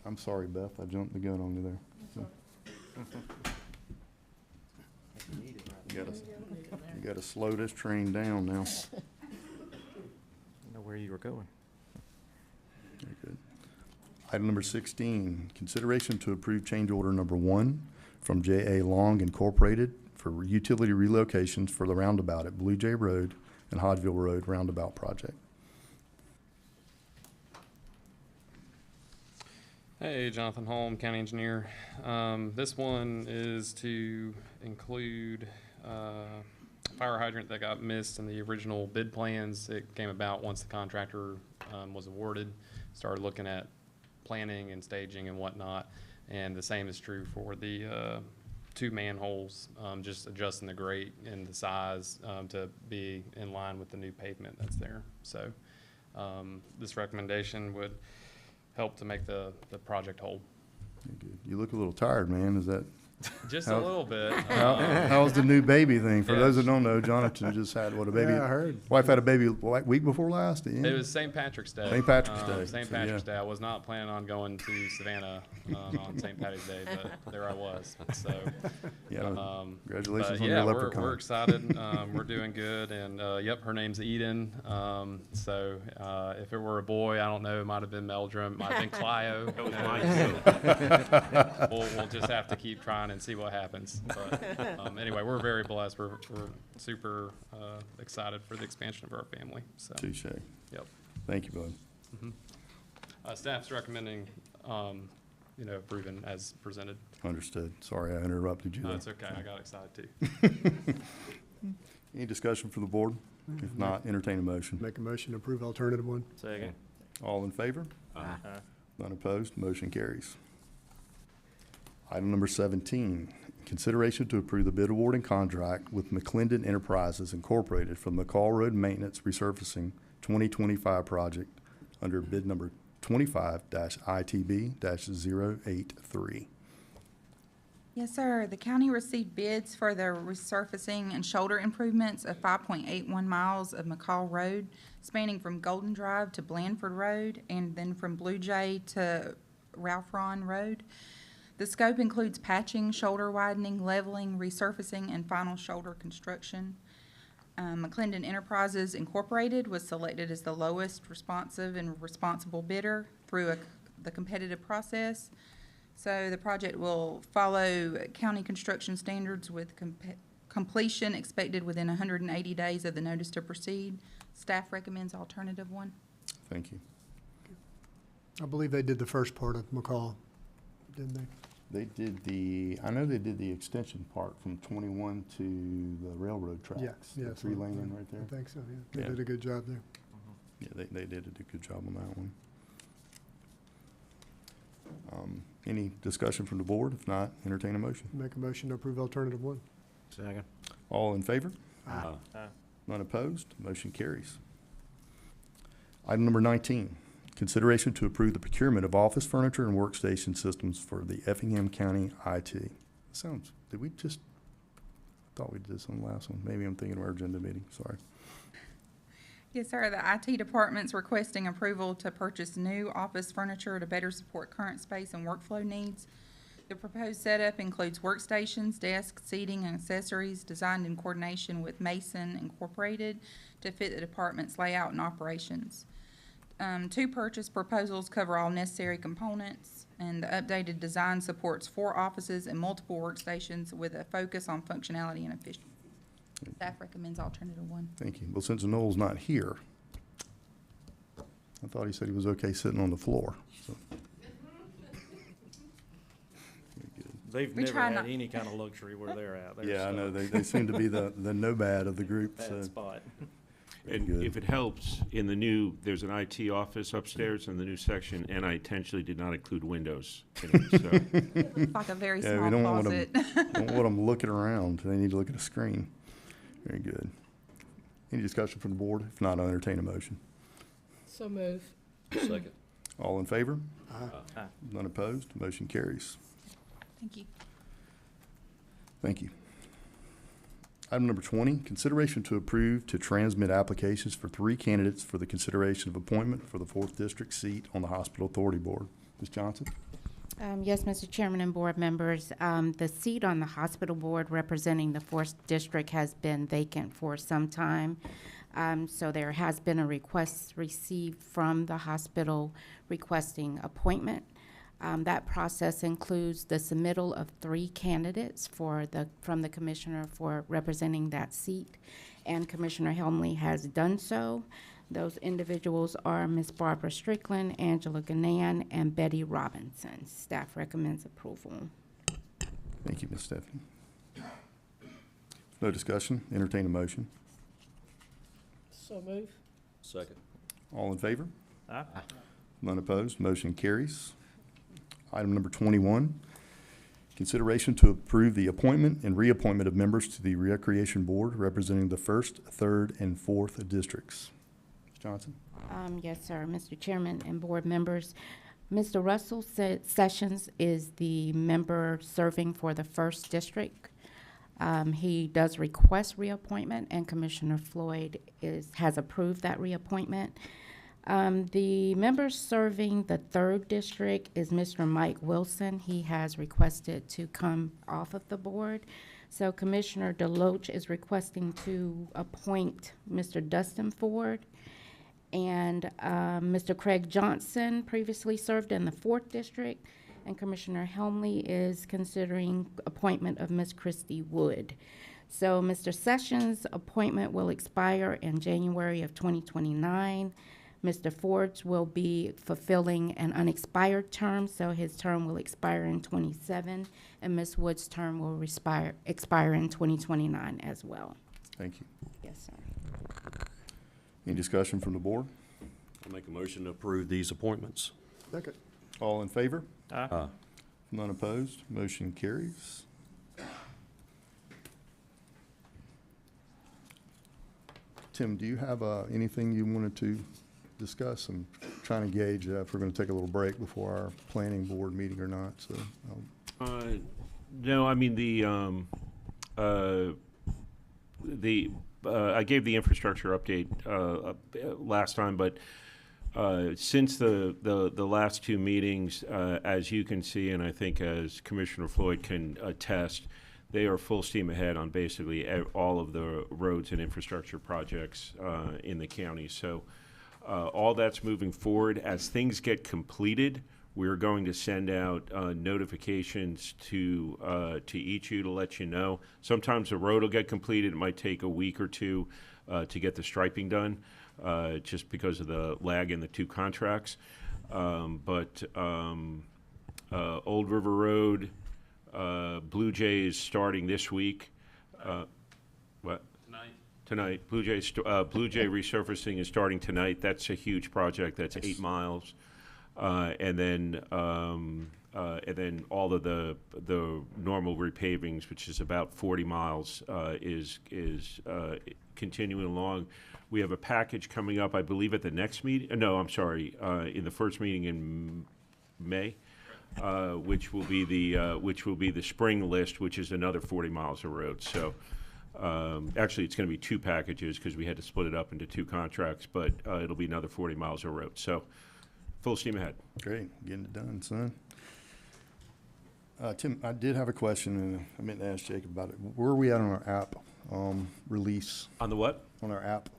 I'm sorry, Beth, I jumped the gun on you there. You gotta slow this train down now. Know where you were going. Very good. Item number 16, consideration to approve change order number 1 from J.A. Long Incorporated for utility relocations for the roundabout at Blue Jay Road and Hodgeville Road roundabout project. Hey, Jonathan Holm, County Engineer. This one is to include fire hydrant that got missed in the original bid plans. It came about once the contractor was awarded, started looking at planning and staging and whatnot. And the same is true for the 2 manholes, just adjusting the grate and the size to be in line with the new pavement that's there. So this recommendation would help to make the project whole. Very good. You look a little tired, man. Is that? Just a little bit. How's the new baby thing? For Yeah. those that don't know, Jonathan just had, what, a baby? Yeah, I heard. Wife had a baby week before last? It was St. Patrick's Day. St. Patrick's Day. St. So, Patrick's yeah. Day. I was not planning on going to Savannah on St. Patty's Day, but there I was. So, Yeah, congratulations but on yeah, your we're leprechaun. excited. We're doing good, and yep, her name's Eden. So if it were a boy, I don't know, it might have been Meldrum, might have been Clio. That was mine too. We'll just have to keep trying and see what happens. But anyway, we're very blessed. We're super excited for the expansion of our family. So. Touche. Yep. Thank you, bud. Staff's recommending, approving as presented. Understood. Sorry I interrupted you No, there. it's okay. I got excited too. Any discussion for the board? If not, entertain a motion. Make a motion to approve alternative 1. Second. All in favor? Aye. None opposed? Motion carries. Item number 17, consideration to approve the bid award and contract with McClendon Enterprises Incorporated for the McCall Road Maintenance Resurfacing 2025 project under bid number 25-ITB-083. Yes, sir. The county received bids for the resurfacing and shoulder improvements of 5.81 miles of McCall Road, spanning from Golden Drive to Blandford Road, and then from Blue Jay to Ralph Ron Road. The scope includes patching, shoulder widening, leveling, resurfacing, and final shoulder construction. McClendon Enterprises Incorporated was selected as the lowest responsive and responsible bidder through the competitive process. So the project will follow county construction standards with completion expected within 180 days of the notice to proceed. Staff recommends alternative 1. Thank you. I believe they did the first part of McCall, didn't they? They did I know they did the extension part from 21 to the railroad tracks. Yeah. The 3-lane right there. I think so, yeah. They Yeah. did a good job there. Yeah, they did a good job on that one. Any discussion from the board? If not, entertain a motion. Make a motion to approve alternative 1. Second. All in favor? Aye. None opposed? Motion carries. Item number 19, consideration to approve the procurement of office furniture and workstation systems for the Effingham County IT. Did we just, thought we did this on the last one. Maybe I'm thinking of our agenda meeting, sorry. Yes, sir. The IT department's requesting approval to purchase new office furniture to better support current space and workflow needs. The proposed setup includes workstations, desks, seating, and accessories designed in coordination with Mason Incorporated to fit the department's layout and operations. 2 purchase proposals cover all necessary components, and the updated design supports 4 offices and multiple workstations with a focus on functionality and efficiency. Staff recommends alternative 1. Thank you. Well, since Noel's not here, I thought he said he was okay sitting on the floor. So. They've We never try had not- any kind of luxury where they're at. They're Yeah, I know. stuck. They seem to be the nomad of the group. Bad So. spot. And Good. if it helps, there's an IT office upstairs in the new section, and I intentionally did not include windows in it, so. It's like a very Yeah, small we don't want closet. them, don't want them looking around. They need to look at a screen. Very good. Any discussion from the board? If not, I'll entertain a motion. So move. Second. All in favor? Aye. None opposed? Motion carries. Thank you. Thank you. Item number 20, consideration to approve to transmit applications for 3 candidates for the consideration of appointment for the 4th District seat on the Hospital Authority Board. Ms. Johnson? Yes, Mr. Chairman and board members, the seat on the hospital board representing the 4th District has been vacant for some time. So there has been a request received from the hospital requesting appointment. That process includes the submittal of 3 candidates from the commissioner for representing that seat, and Commissioner Helmley has done so. Those individuals are Ms. Barbara Strickland, Angela Ganan, and Betty Robinson. Staff recommends approval. Thank you, Ms. Stephanie. No discussion. Entertain a motion. So move. Second. All in favor? Aye. None opposed. Motion carries. Item number 21, consideration to approve the appointment and reappointment of members to the Recreation Board representing the 1st, 3rd, and 4th districts. Ms. Johnson? Yes, sir. Mr. Chairman and board members, Mr. Russell Sessions is the member serving for the 1st District. He does request reappointment, and Commissioner Floyd has approved that reappointment. The member serving the 3rd District is Mr. Mike Wilson. He has requested to come off of the board. So Commissioner Deloach is requesting to appoint Mr. Dustin Ford. And Mr. Craig Johnson previously served in the 4th District. And Commissioner Helmley is considering appointment of Ms. Christy Wood. So Mr. Sessions' appointment will expire in January of 2029. Mr. Ford's will be fulfilling an unexpired term, so his term will expire in 27, and Ms. Wood's term will expire in 2029 as well. Thank you. Yes, sir. Any discussion from the board? I'll make a motion to approve these appointments. Second. All in favor? Aye. None opposed? Motion carries. Tim, do you have anything you wanted to discuss? I'm trying to gauge if we're going to take a little break before our planning board meeting or not. So, No, I mean, I gave the infrastructure update last time, but since the last 2 meetings, as you can see, and I think as Commissioner Floyd can attest, they are full steam ahead on basically all of the roads and infrastructure projects in the county. So all that's moving forward. As things get completed, we're going to send out notifications to each of you to let you know. Sometimes the road will get completed. It might take a week or 2 to get the striping done, just because of the lag in the 2 contracts. But Old River Road, Blue Jays starting this week. What? Tonight. Blue Jay resurfacing is starting tonight. That's a huge project. That's 8 miles. And then all of the normal repavings, which is about 40 miles, is continuing along. We have a package coming up, I believe, at the next meeting. No, I'm sorry, in the first meeting in May, which will be the spring list, which is another 40 miles of road. So. Actually, it's going to be 2 packages because we had to split it up into 2 contracts, but it'll be another 40 miles of road. So, full steam ahead. Great, getting it done, son. Tim, I did have a question, and I meant to ask Jacob about it. Where are we at on our app release? On the what? On our app,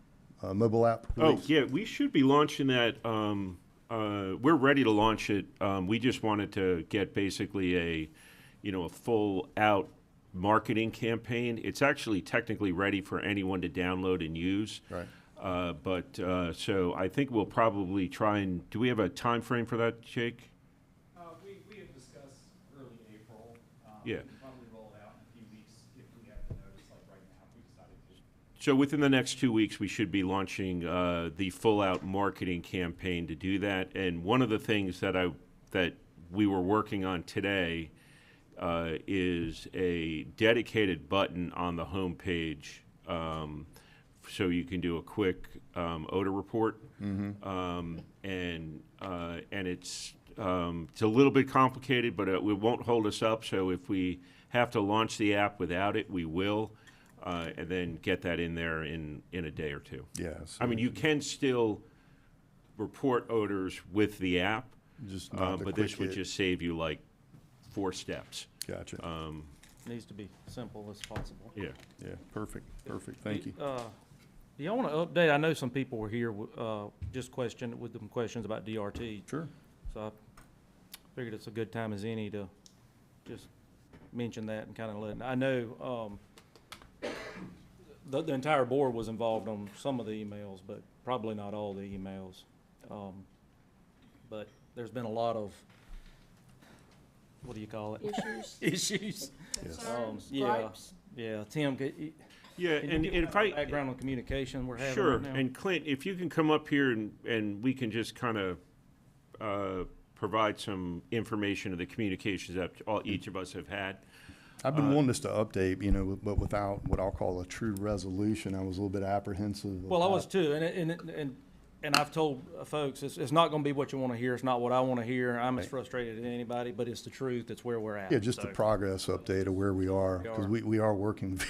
mobile app Oh, release? yeah, we should be launching that. We're ready to launch it. We just wanted to get basically a full out marketing campaign. It's actually technically ready for anyone to download and use. Right. So I think we'll probably try and, do we have a time frame for that, Jake? We had discussed early April. Yeah. We'll probably roll it out in a few weeks if we have the notice, like right now, we decided to. So within the next 2 weeks, we should be launching the full-out marketing campaign to do that. And one of the things that we were working on today is a dedicated button on the homepage so you can do a quick odor report. Mm-hmm. And it's a little bit complicated, but it won't hold us up. So if we have to launch the app without it, we will, and then get that in there in a day or two. Yes. I mean, you can still report odors with the app, Just not the but quick this would hit. just save you like 4 steps. Gotcha. Needs to be simple as possible. Yeah. Yeah, perfect, thank you. Do y'all want to update? I know some people were here, just with them questions about DRT. Sure. So I figured it's a good time as any to just mention that and kind of I know, the entire board was involved on some of the emails, but probably not all the emails. But there's been a lot of, what do you call it? Issues. Issues. Concerns, Yeah, gripes. yeah. Tim, Yeah, can and you give if background on communication we're having Sure, right now? and Clint, if you can come up here and we can just kind of provide some information of the communications that each of us have had. I've been wanting us to update, you know, but without what I'll call a true resolution. I was a little bit apprehensive. of Well, I how- was too, and I've told folks, it's not gonna be what you wanna hear, it's not what I wanna hear. I'm as frustrated as anybody, but it's the truth, it's where we're at. Yeah, just So, the progress update of where we are, We because are. we are working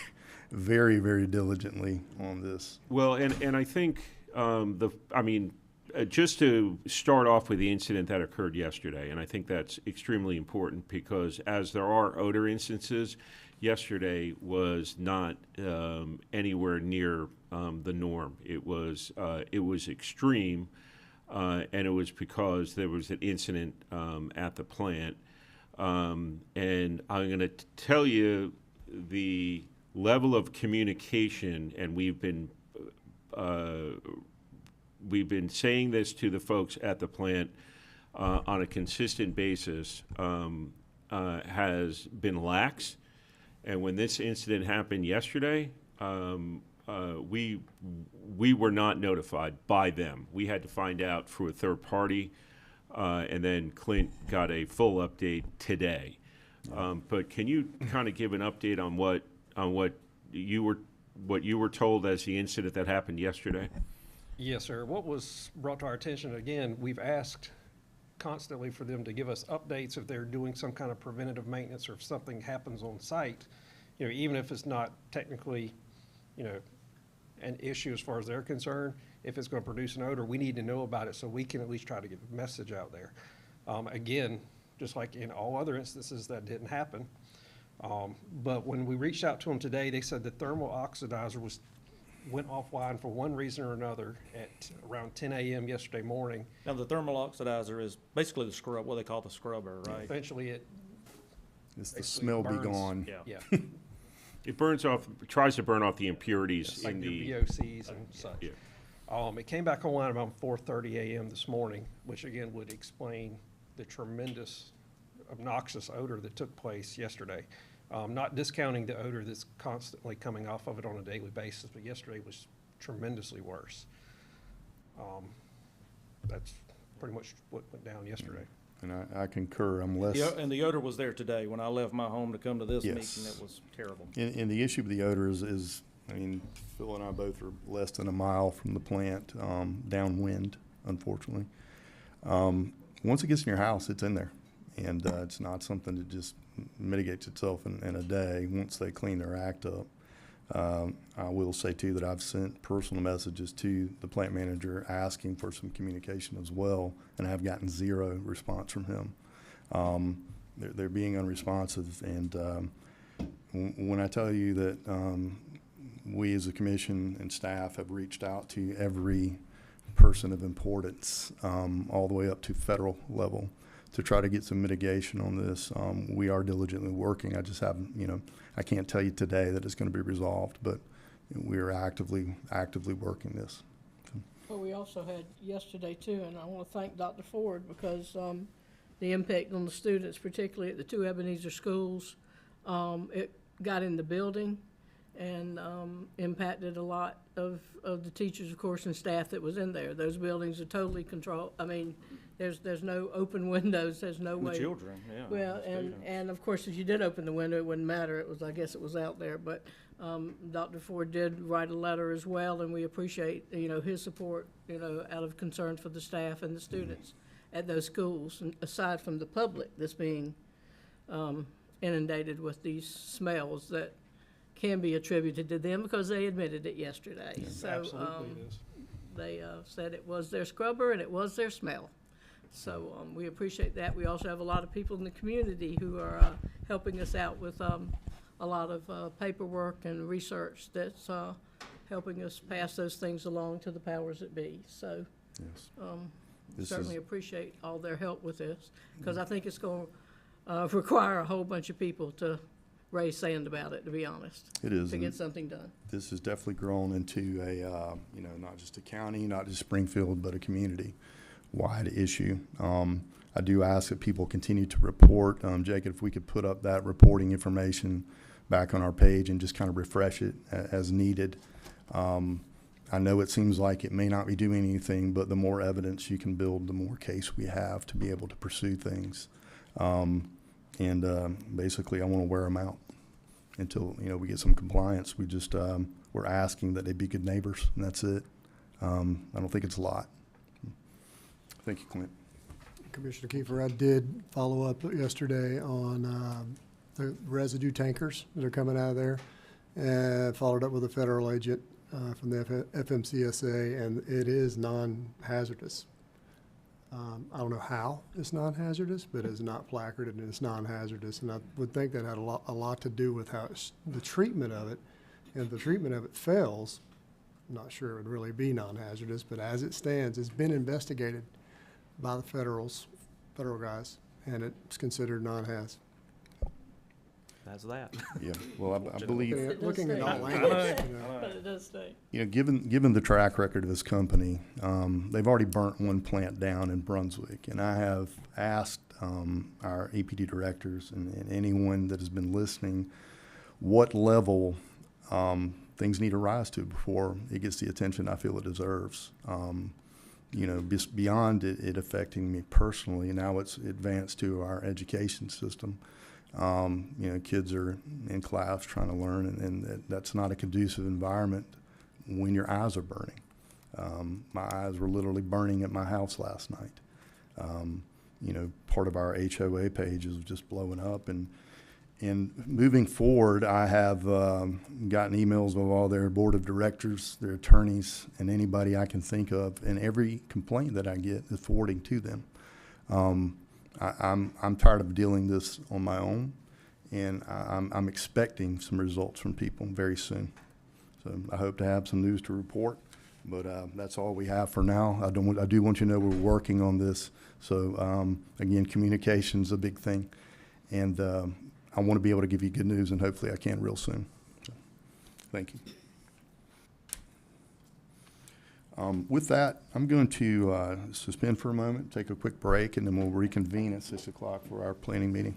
very, very diligently on this. Well, and I think, just to start off with the incident that occurred yesterday, and I think that's extremely important because as there are odor instances, yesterday was not anywhere near the norm. It was extreme, and it was because there was an incident at the plant. And I'm going to tell you the level of communication, and we've been saying this to the folks at the plant on a consistent basis, has been lax. And when this incident happened yesterday, we were not notified by them. We had to find out through a third party, and then Clint got a full update today. But can you kind of give an update on what you were told as the incident that happened yesterday? Yes, sir. What was brought to our attention, again, we've asked constantly for them to give us updates if they're doing some kind of preventative maintenance or if something happens on site. You know, even if it's not technically, you know, an issue as far as they're concerned, if it's going to produce an odor, we need to know about it so we can at least try to get the message out there. Again, just like in all other instances, that didn't happen. But when we reached out to them today, they said the thermal oxidizer went offline for one reason or another at around 10 a.m. yesterday morning. Now, the thermal oxidizer is basically the scrub, what they call the scrubber, right? Eventually, it It's the basically smell be burns. gone. Yeah. Yeah, It tries to burn off the impurities it's like in your the. VOCs and such. Yeah. It came back online around 4:30 a.m. this morning, which again would explain the tremendous obnoxious odor that took place yesterday. Not discounting the odor that's constantly coming off of it on a daily basis, but yesterday was tremendously worse. That's pretty much what went down yesterday. And I concur. I'm less. And the odor was there today. When I left my home to come to this Yes. meeting, it was terrible. And the issue with the odor is, I mean, Phil and I both are less than a mile from the plant, downwind, unfortunately. Once it gets in your house, it's in there. And it's not something that just mitigates itself in a day once they clean their act up. I will say, too, that I've sent personal messages to the plant manager asking for some communication as well, and I've gotten zero response from him. They're being unresponsive, and when I tell you that we as a commission and staff have reached out to every person of importance, all the way up to federal level, to try to get some mitigation on this. We are diligently working. I just haven't, I can't tell you today that it's going to be resolved, but we are actively working this. Well, we also had yesterday too, and I want to thank Dr. Ford because the impact on the students, particularly at the two Ebenezer schools, it got in the building and impacted a lot of the teachers, of course, and staff that was in there. Those buildings are totally controlled. I mean, there's no open windows. There's no way. The children, yeah. Well, the students. and of course, if you did open the window, it wouldn't matter. I guess it was out there. But Dr. Ford did write a letter as well, and we appreciate, his support, out of concern for the staff and the students at those schools, and aside from the public that's being inundated with these smells that can be attributed to them because they admitted it yesterday. So, Absolutely it is. they said it was their scrubber and it was their smell. So we appreciate that. We also have a lot of people in the community who are helping us out with a lot of paperwork and research that's helping us pass those things along to the powers that be. So Yes. we This certainly is- appreciate all their help with this, because I think it's going to require a whole bunch of people to raise sand about it, to be honest. It is. To and get something done. This has definitely grown into a, not just a county, not just Springfield, but a community-wide issue. I do ask that people continue to report. Jacob, if we could put up that reporting information back on our page and just kind of refresh it as needed. I know it seems like it may not be doing anything, but the more evidence you can build, the more case we have to be able to pursue things. Basically, I want to wear them out until, we get some compliance. We just, we're asking that they be good neighbors, and that's it. I don't think it's a lot. Thank you, Clint. Commissioner Kiefer, I did follow up yesterday on the residue tankers that are coming out of there, and followed up with a federal agent from the FMCSA, and it is non-hazardous. I don't know how it's non-hazardous, but it's not placarded and it's non-hazardous, and I would think that had a lot to do with how the treatment of it. And if the treatment of it fails, I'm not sure it would really be non-hazardous, but as it stands, it's been investigated by the federal guys, and it's considered non-haz. That's that. Yeah, well, I believe, Looking at all But angles, it does stay. given the track record of this company, they've already burnt one plant down in Brunswick, and I have asked our APD directors and anyone that has been listening what level things need to rise to before it gets the attention I feel it deserves. Just beyond it affecting me personally, now it's advanced to our education system. Kids are in class trying to learn, and that's not a conducive environment when your eyes are burning. My eyes were literally burning at my house last night. Part of our HOA page is just blowing up, and moving forward, I have gotten emails of all their board of directors, their attorneys, and anybody I can think of, and every complaint that I get is forwarding to them. I'm tired of dealing this on my own, and I'm expecting some results from people very soon. So I hope to have some news to report, but that's all we have for now. I do want you to know we're working on this. So again, communication's a big thing, and I want to be able to give you good news, and hopefully I can real soon. So, thank you. With that, I'm going to suspend for a moment, take a quick break, and then we'll reconvene at 6 o'clock for our planning meeting.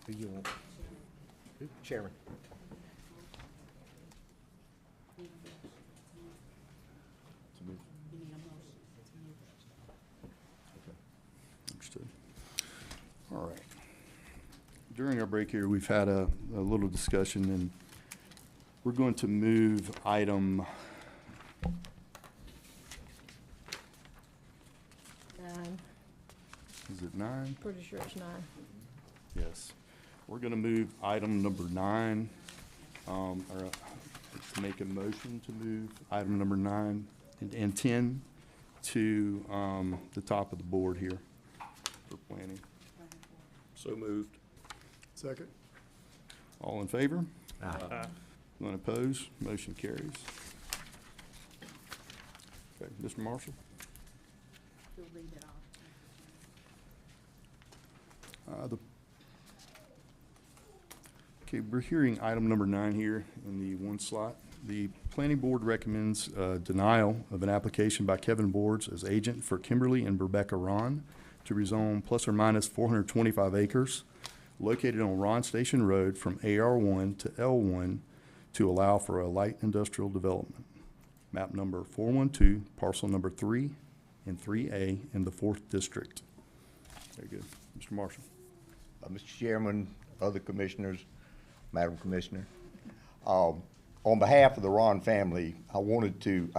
Who you want? Who? Chairman. Understood. All right. During our break here, we've had a little discussion, and we're going to move item 9, is it 9? pretty sure it's 9. Yes. We're going to move item number 9, or to make a motion to move item number 9 and 10 to the top of the board here for planning. So moved. Second. All in favor? Aye. None opposed? Motion carries. Okay, Mr. Marshall? Okay, we're hearing item number 9 here in the one slot. The planning board recommends denial of an application by Kevin Boards as agent for Kimberly and Rebecca Ron to rezone plus or minus 425 acres located on Ron Station Road from AR1 to L1 to allow for a light industrial development. Map number 412, parcel number 3 and 3A in the 4th district. Very good. Mr. Marshall. Mr. Chairman, other commissioners, Madam Commissioner, on behalf of the Ron family, I want to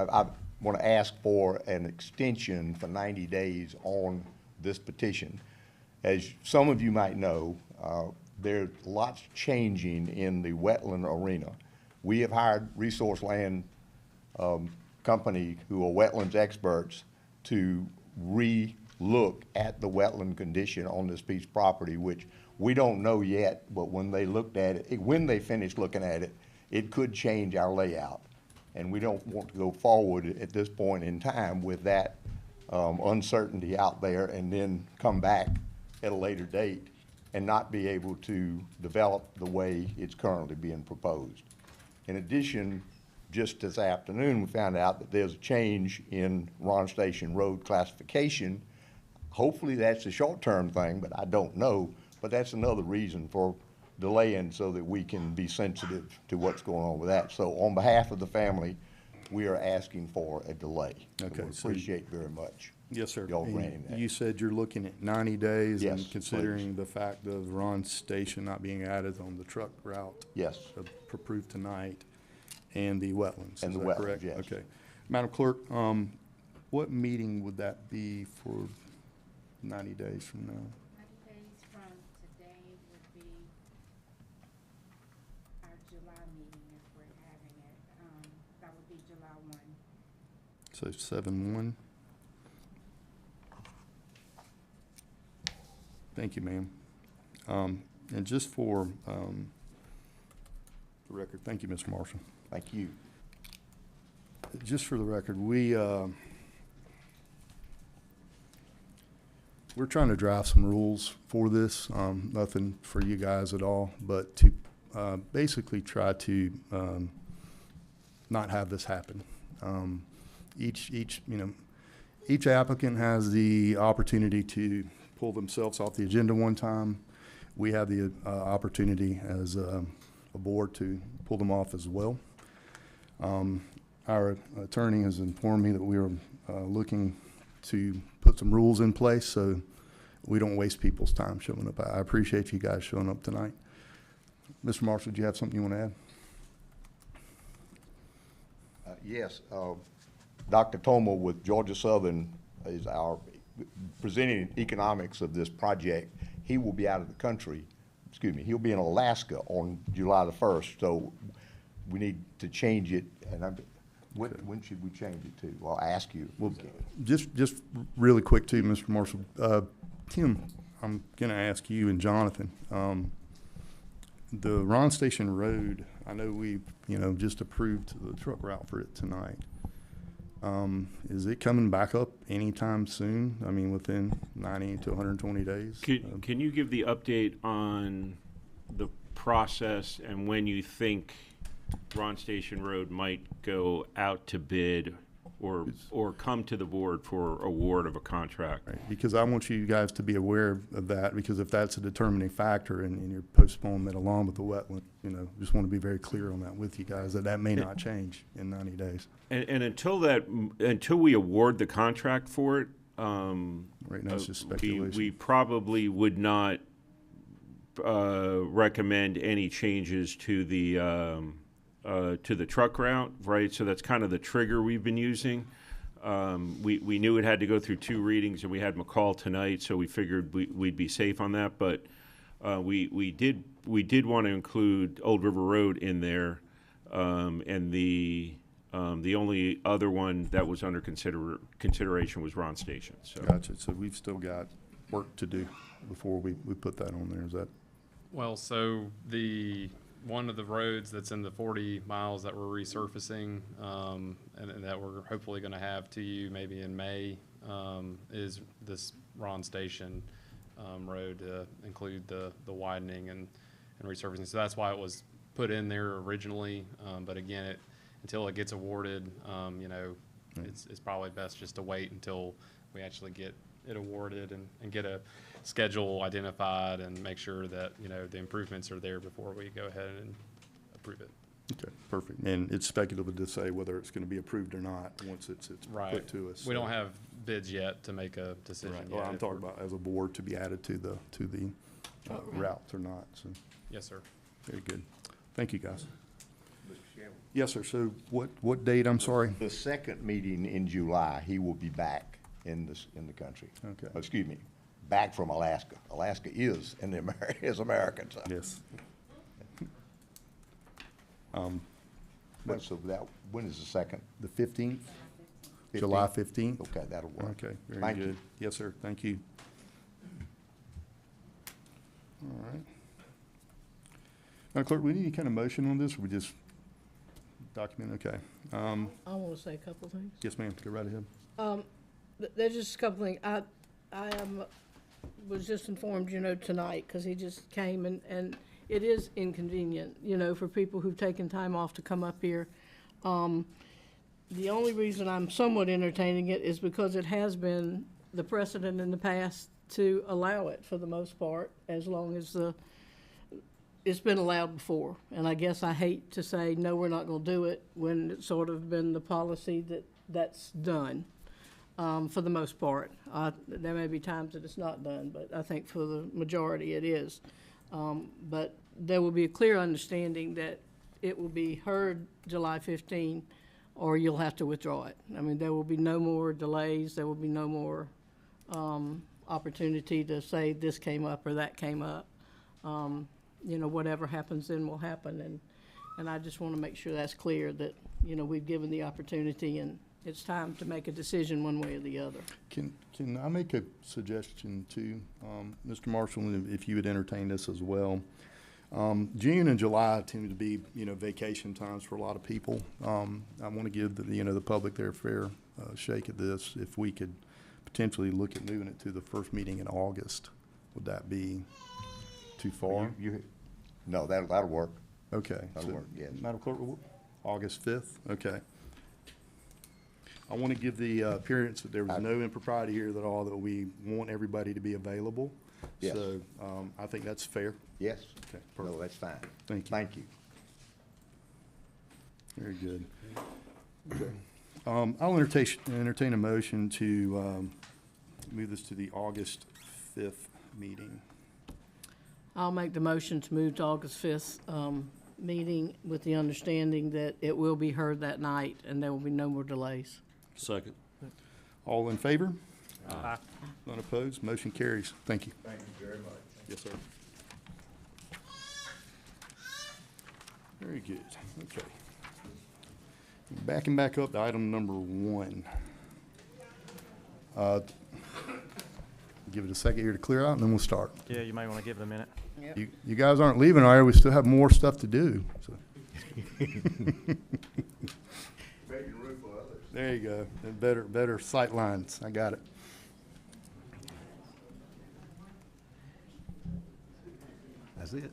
ask for an extension for 90 days on this petition. As some of you might know, there's lots changing in the wetland arena. We have hired Resource Land Company, who are wetlands experts, to re-look at the wetland condition on this piece of property, which we don't know yet, but when they looked at it, when they finish looking at it, it could change our layout. And we don't want to go forward at this point in time with that uncertainty out there and then come back at a later date and not be able to develop the way it's currently being proposed. In addition, just this afternoon, we found out that there's a change in Ron Station Road classification. Hopefully that's a short-term thing, but I don't know. But that's another reason for delaying so that we can be sensitive to what's going on with that. So on behalf of the family, we are asking for a delay. Okay, We so- appreciate very much. Yes, sir. Y'all And granting that. you said you're looking at 90 days? Yes, And considering the fact of Ron Station not being added on the truck route? Yes. Approved tonight, and the wetlands, And is the that wetlands, correct? yes. Okay. Madam Clerk, what meeting would that be for 90 days from now? 90 days from today would be our July meeting if we're having it. That would be July 1. So 7/1? Thank you, ma'am. And just for the record, thank you, Mr. Marshall. Thank you. Just for the record, we're trying to draft some rules for this, nothing for you guys at all, but to basically try to not have this happen. Each applicant has the opportunity to pull themselves off the agenda one time. We have the opportunity as a board to pull them off as well. Our attorney has informed me that we are looking to put some rules in place so we don't waste people's time showing up. I appreciate you guys showing up tonight. Mr. Marshall, do you have something you want to add? Yes, Dr. Toma with Georgia Southern is our presenting economics of this project. He will be out of the country, he'll be in Alaska on July the 1st, so we need to change it, and when should we change it to? Well, I'll ask you. Well, just really quick too, Mr. Marshall. Tim, I'm going to ask you and Jonathan. The Ron Station Road, I know we, just approved the truck route for it tonight. Is it coming back up anytime soon? I mean, within 90 to 120 days? Can you give the update on the process and when you think Ron Station Road might go out to bid or come to the board for award of a contract. Right, because I want you guys to be aware of that, because if that's a determining factor and you're postponing it along with the wetland, you know, just want to be very clear on that with you guys, that may not change in 90 days. And until we award the contract for it, right now it's just we speculation. probably would not recommend any changes to the truck route, right? So that's kind of the trigger we've been using. We knew it had to go through 2 readings, and we had McCall tonight, so we figured we'd be safe on that. But we did want to include Old River Road in there, and the only other one that was under consideration was Ron Station. So. Gotcha. So we've still got work to do before we put that on there. Is that? Well, so one of the roads that's in the 40 miles that we're resurfacing, and that we're hopefully going to have to you maybe in May, is this Ron Station road to include the widening and resurfacing. So that's why it was put in there originally. But again, until it gets awarded, you know, it's probably best just to wait until we actually get it awarded and get a schedule identified and make sure that, you know, the improvements are there before we go ahead and approve it. Okay, perfect. And it's speculative to say whether it's going to be approved or not once it's Right. put to us. We don't have bids yet to make a decision Right. yet. Well, I'm if talking we're- about as a board to be added to the routes or not. So Yes, sir. very good. Thank you, guys. Yes, sir. So what date? I'm sorry. The second meeting in July, he will be back in the country. Okay. Excuse me, back from Alaska. Alaska is is American. So. Yes. So when is the second? The 15th? July 15th? Okay, that'll work. Okay, very Thank good. you. Yes, sir. Thank you. All right. Now, Clerk, we need any kind of motion on this, or we just document? Okay. I want to say a couple of things. Yes, ma'am. Go right ahead. There's just a couple things. I was just informed, you know, tonight, because he just came, and it is inconvenient, you know, for people who've taken time off to come up here. The only reason I'm somewhat entertaining it is because it has been the precedent in the past to allow it for the most part, as long as it's been allowed before. And I guess I hate to say, no, we're not going to do it, when it's sort of been the policy that's done. For the most part. There may be times that it's not done, but I think for the majority it is. But there will be a clear understanding that it will be heard July 15, or you'll have to withdraw it. I mean, there will be no more delays. There will be no more opportunity to say this came up or that came up. You know, whatever happens then will happen. And I just want to make sure that's clear, that, you know, we've given the opportunity and it's time to make a decision one way or the other. Can I make a suggestion too, Mr. Marshall, if you would entertain this as well? June and July tend to be, you know, vacation times for a lot of people. I want to give the public their fair shake at this. If we could potentially look at moving it to the first meeting in August, would that be too far? No, that'll work. Okay. That'll work, yes. Madam Clerk, August 5th? Okay. I want to give the appearance that there was no impropriety here at all, that we want everybody to be available. Yes. So I think that's fair. Yes. Okay, No, perfect. that's fine. Thank you. Thank you. Very good. Okay. I'll entertain a motion to move this to the August 5th meeting. I'll make the motion to move to August 5th meeting with the understanding that it will be heard that night and there will be no more delays. Second. All in favor? Aye. None opposed? Motion carries. Thank you. Thank you very much. Yes, sir. Very good. Okay. Backing back up to item number 1. Give it a second here to clear out, and then we'll start. Yeah, you might want to give it a minute. You guys aren't leaving, are you? We still have more stuff to do. So. There you go. And better sight lines. I got it. That's it.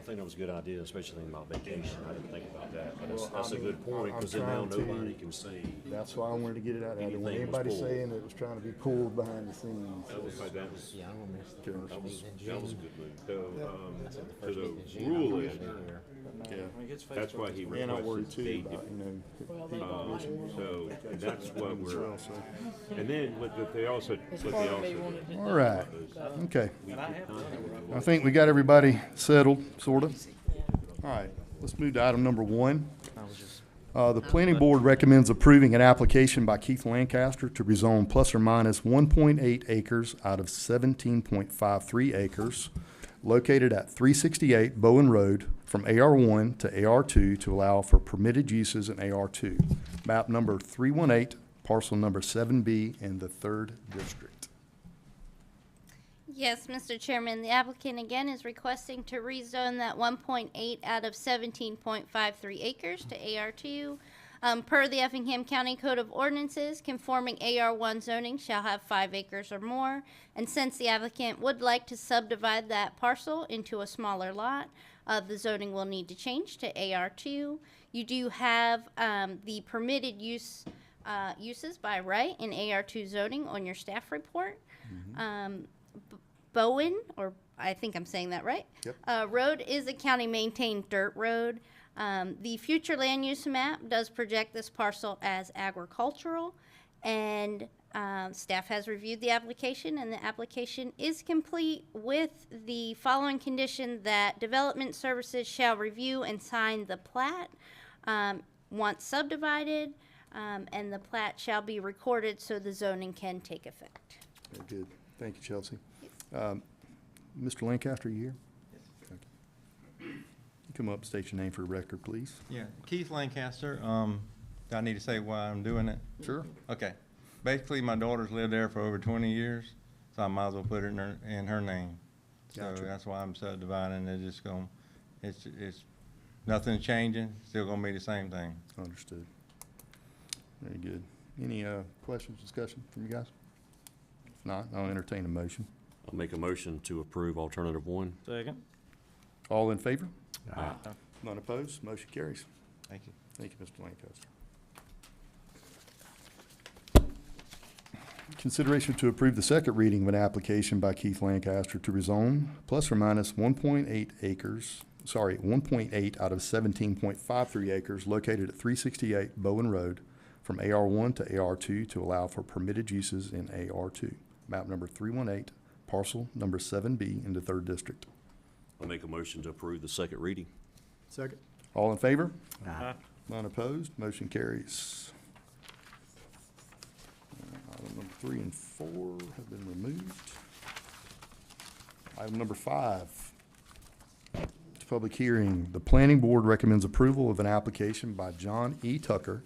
think that was a good idea, especially thinking about vacation. I didn't think about that, but Well, that's I a mean, good point, I'm because then now trying to- nobody can see. That's why I wanted to get it out. I didn't want Anything was anybody pulled. saying it was trying to be pulled behind the scenes. That was, that was, Yeah, I'm gonna miss the Sure. first that was, meeting in that was a June. good move. So, That's at the to first meeting in the June. I'm rule gonna is, be here. that's why he And I worry requested too date. about, you know, Well, they people don't like wishing. it. So that's what As we're, well, so. and then what they also, It's what part they of me also. wanted to. All right, okay. We could contact I think we got everybody settled, sort of. All right, let's move to item number 1. The planning board recommends approving an application by Keith Lancaster to rezone plus or minus 1.8 acres out of 17.53 acres located at 368 Bowen Road from AR1 to AR2 to allow for permitted uses in AR2. Map number 318, parcel number 7B in the 3rd district. Yes, Mr. Chairman, the applicant again is requesting to rezone that 1.8 out of 17.53 acres to AR2. Per the Effingham County Code of Ordinances, conforming AR1 zoning shall have 5 acres or more. And since the applicant would like to subdivide that parcel into a smaller lot, the zoning will need to change to AR2. You do have the permitted uses by right in AR2 zoning on your staff report. Bowen, or I think I'm saying that right. Yep. Road is a county-maintained dirt road. The future land use map does project this parcel as agricultural, and staff has reviewed the application, and the application is complete with the following condition: that Development Services shall review and sign the plat once subdivided, and the plat shall be recorded so the zoning can take effect. Very good. Thank you, Chelsea. Mr. Lancaster, are you here? Yes. You come up, state your name for the record, please. Yeah, Keith Lancaster. Do I need to say why I'm doing it? Sure. Okay. Basically, my daughter's lived there for over 20 years, so I might as well put it in her name. So Gotcha. that's why I'm subdividing. It's just going, it's nothing's changing. Still going to be the same thing. Understood. Very good. Any questions, discussion from you guys? If not, I'll entertain a motion. I'll make a motion to approve alternative 1. Second. All in favor? Aye. None opposed? Motion carries. Thank you. Thank you, Mr. Lancaster. Consideration to approve the second reading of an application by Keith Lancaster to rezone plus or minus 1.8 acres, 1.8 out of 17.53 acres located at 368 Bowen Road from AR1 to AR2 to allow for permitted uses in AR2. Map number 318, parcel number 7B in the 3rd district. I'll make a motion to approve the second reading. Second. All in favor? Aye. None opposed, motion carries. Item number 3 and 4 have been removed. Item number 5, public hearing. The planning board recommends approval of an application by John E. Tucker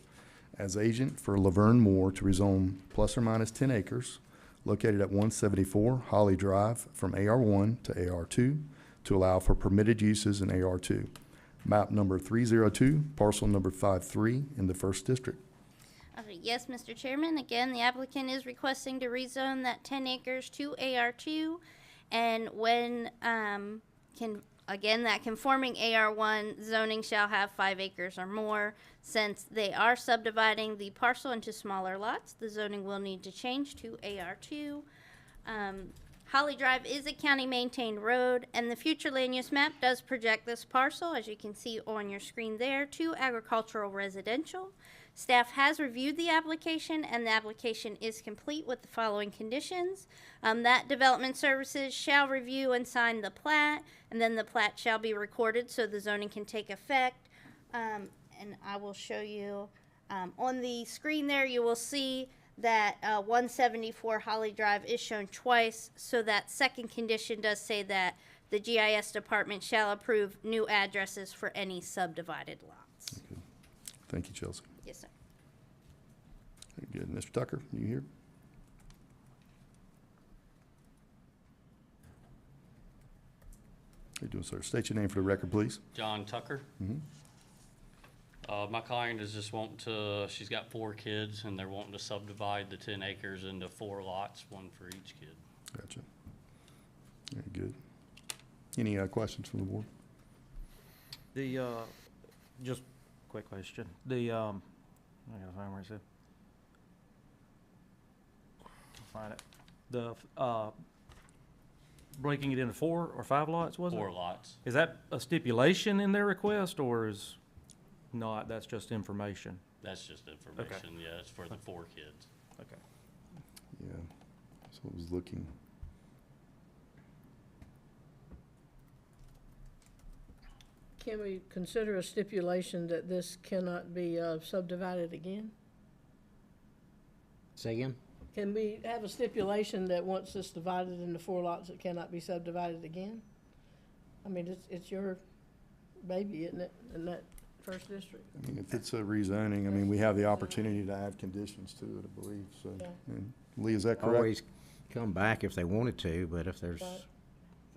as agent for Laverne Moore to rezone plus or minus 10 acres located at 174 Holly Drive from AR1 to AR2 to allow for permitted uses in AR2. Map number 302, parcel number 53 in the 1st district. Yes, Mr. Chairman, again, the applicant is requesting to rezone that 10 acres to AR2, and when, that conforming AR1 zoning shall have 5 acres or more. Since they are subdividing the parcel into smaller lots, the zoning will need to change to AR2. Holly Drive is a county-maintained road, and the future land use map does project this parcel, as you can see on your screen there, to agricultural residential. Staff has reviewed the application, and the application is complete with the following conditions. That Development Services shall review and sign the plat, and then the plat shall be recorded so the zoning can take effect. And I will show you on the screen there, you will see that 174 Holly Drive is shown twice, so that second condition does say that the GIS department shall approve new addresses for any subdivided lots. Okay. Thank you, Chelsea. Yes, sir. Very good. Mr. Tucker, you here? How you doing, sir? State your name for the record, please. John Tucker. Mhm. My client is just wanting to, she's got 4 kids, and they're wanting to subdivide the 10 acres into 4 lots, one for each kid. Gotcha. Very good. Any questions from the board? The, just quick question, I gotta find where it said. Find it. The, breaking it into 4 or 5 lots, was it? 4 lots. Is that a stipulation in their request, or is not, that's just information? That's just information, yeah, it's for the 4 kids. Okay. Yeah, that's what I was looking. Can we consider a stipulation that this cannot be subdivided again? Say again? Can we have a stipulation that once it's divided into 4 lots, it cannot be subdivided again? I mean, it's your baby, isn't it, in that first district? I mean, if it's a rezoning, I mean, we have the opportunity to add conditions to it, I believe, so. Yeah. And Lee, is that correct? Always come back if they wanted to, but if there's, Right.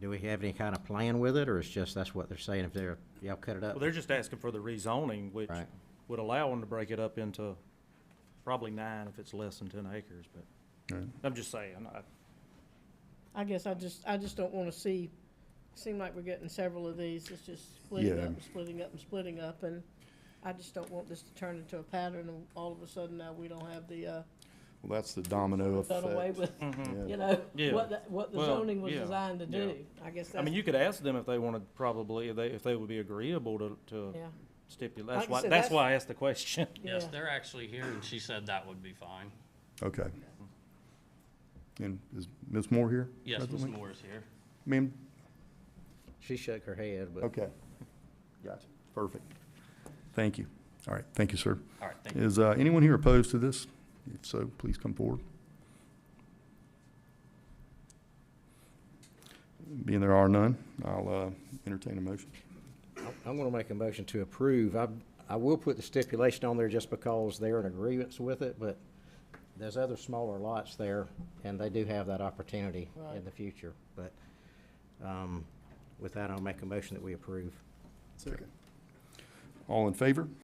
do we have any kind of plan with it, or it's just that's what they're saying, if they're, y'all cut it up? Well, they're just asking for the rezoning, which Right. would allow them to break it up into probably 9 if it's less than 10 acres, but Right. I'm just saying, I guess I just don't wanna seem like we're getting several of these, it's just splitting Yeah. up and splitting up and splitting up, and I just don't want this to turn into a pattern, and all of a sudden now we don't have the, Well, that's the domino effect. done away with, Mhm. you know, Yeah. what the Well, zoning was yeah, designed to yeah. do. I guess I that's, mean, you could ask them if they wanted, probably, if they would be agreeable to yeah, stipulate. Like I That's said, why that's- I asked the question. Yes, Yeah. they're actually here, and she said that would be fine. Okay. And is Ms. Moore here? Yes, Ms. presently? Moore is here. Ma'am, She shook her head, but. okay. Gotcha. Perfect. Thank you. All right, thank you, sir. All right, thank you. Is anyone here opposed to this? If so, please come forward. Being there are none, I'll entertain a motion. I'm gonna make a motion to approve. I will put the stipulation on there just because they're in agreement with it, but there's other smaller lots there, and they do have that opportunity Right. in the future. But, with that, I'll make a motion that we approve. Second. All in favor?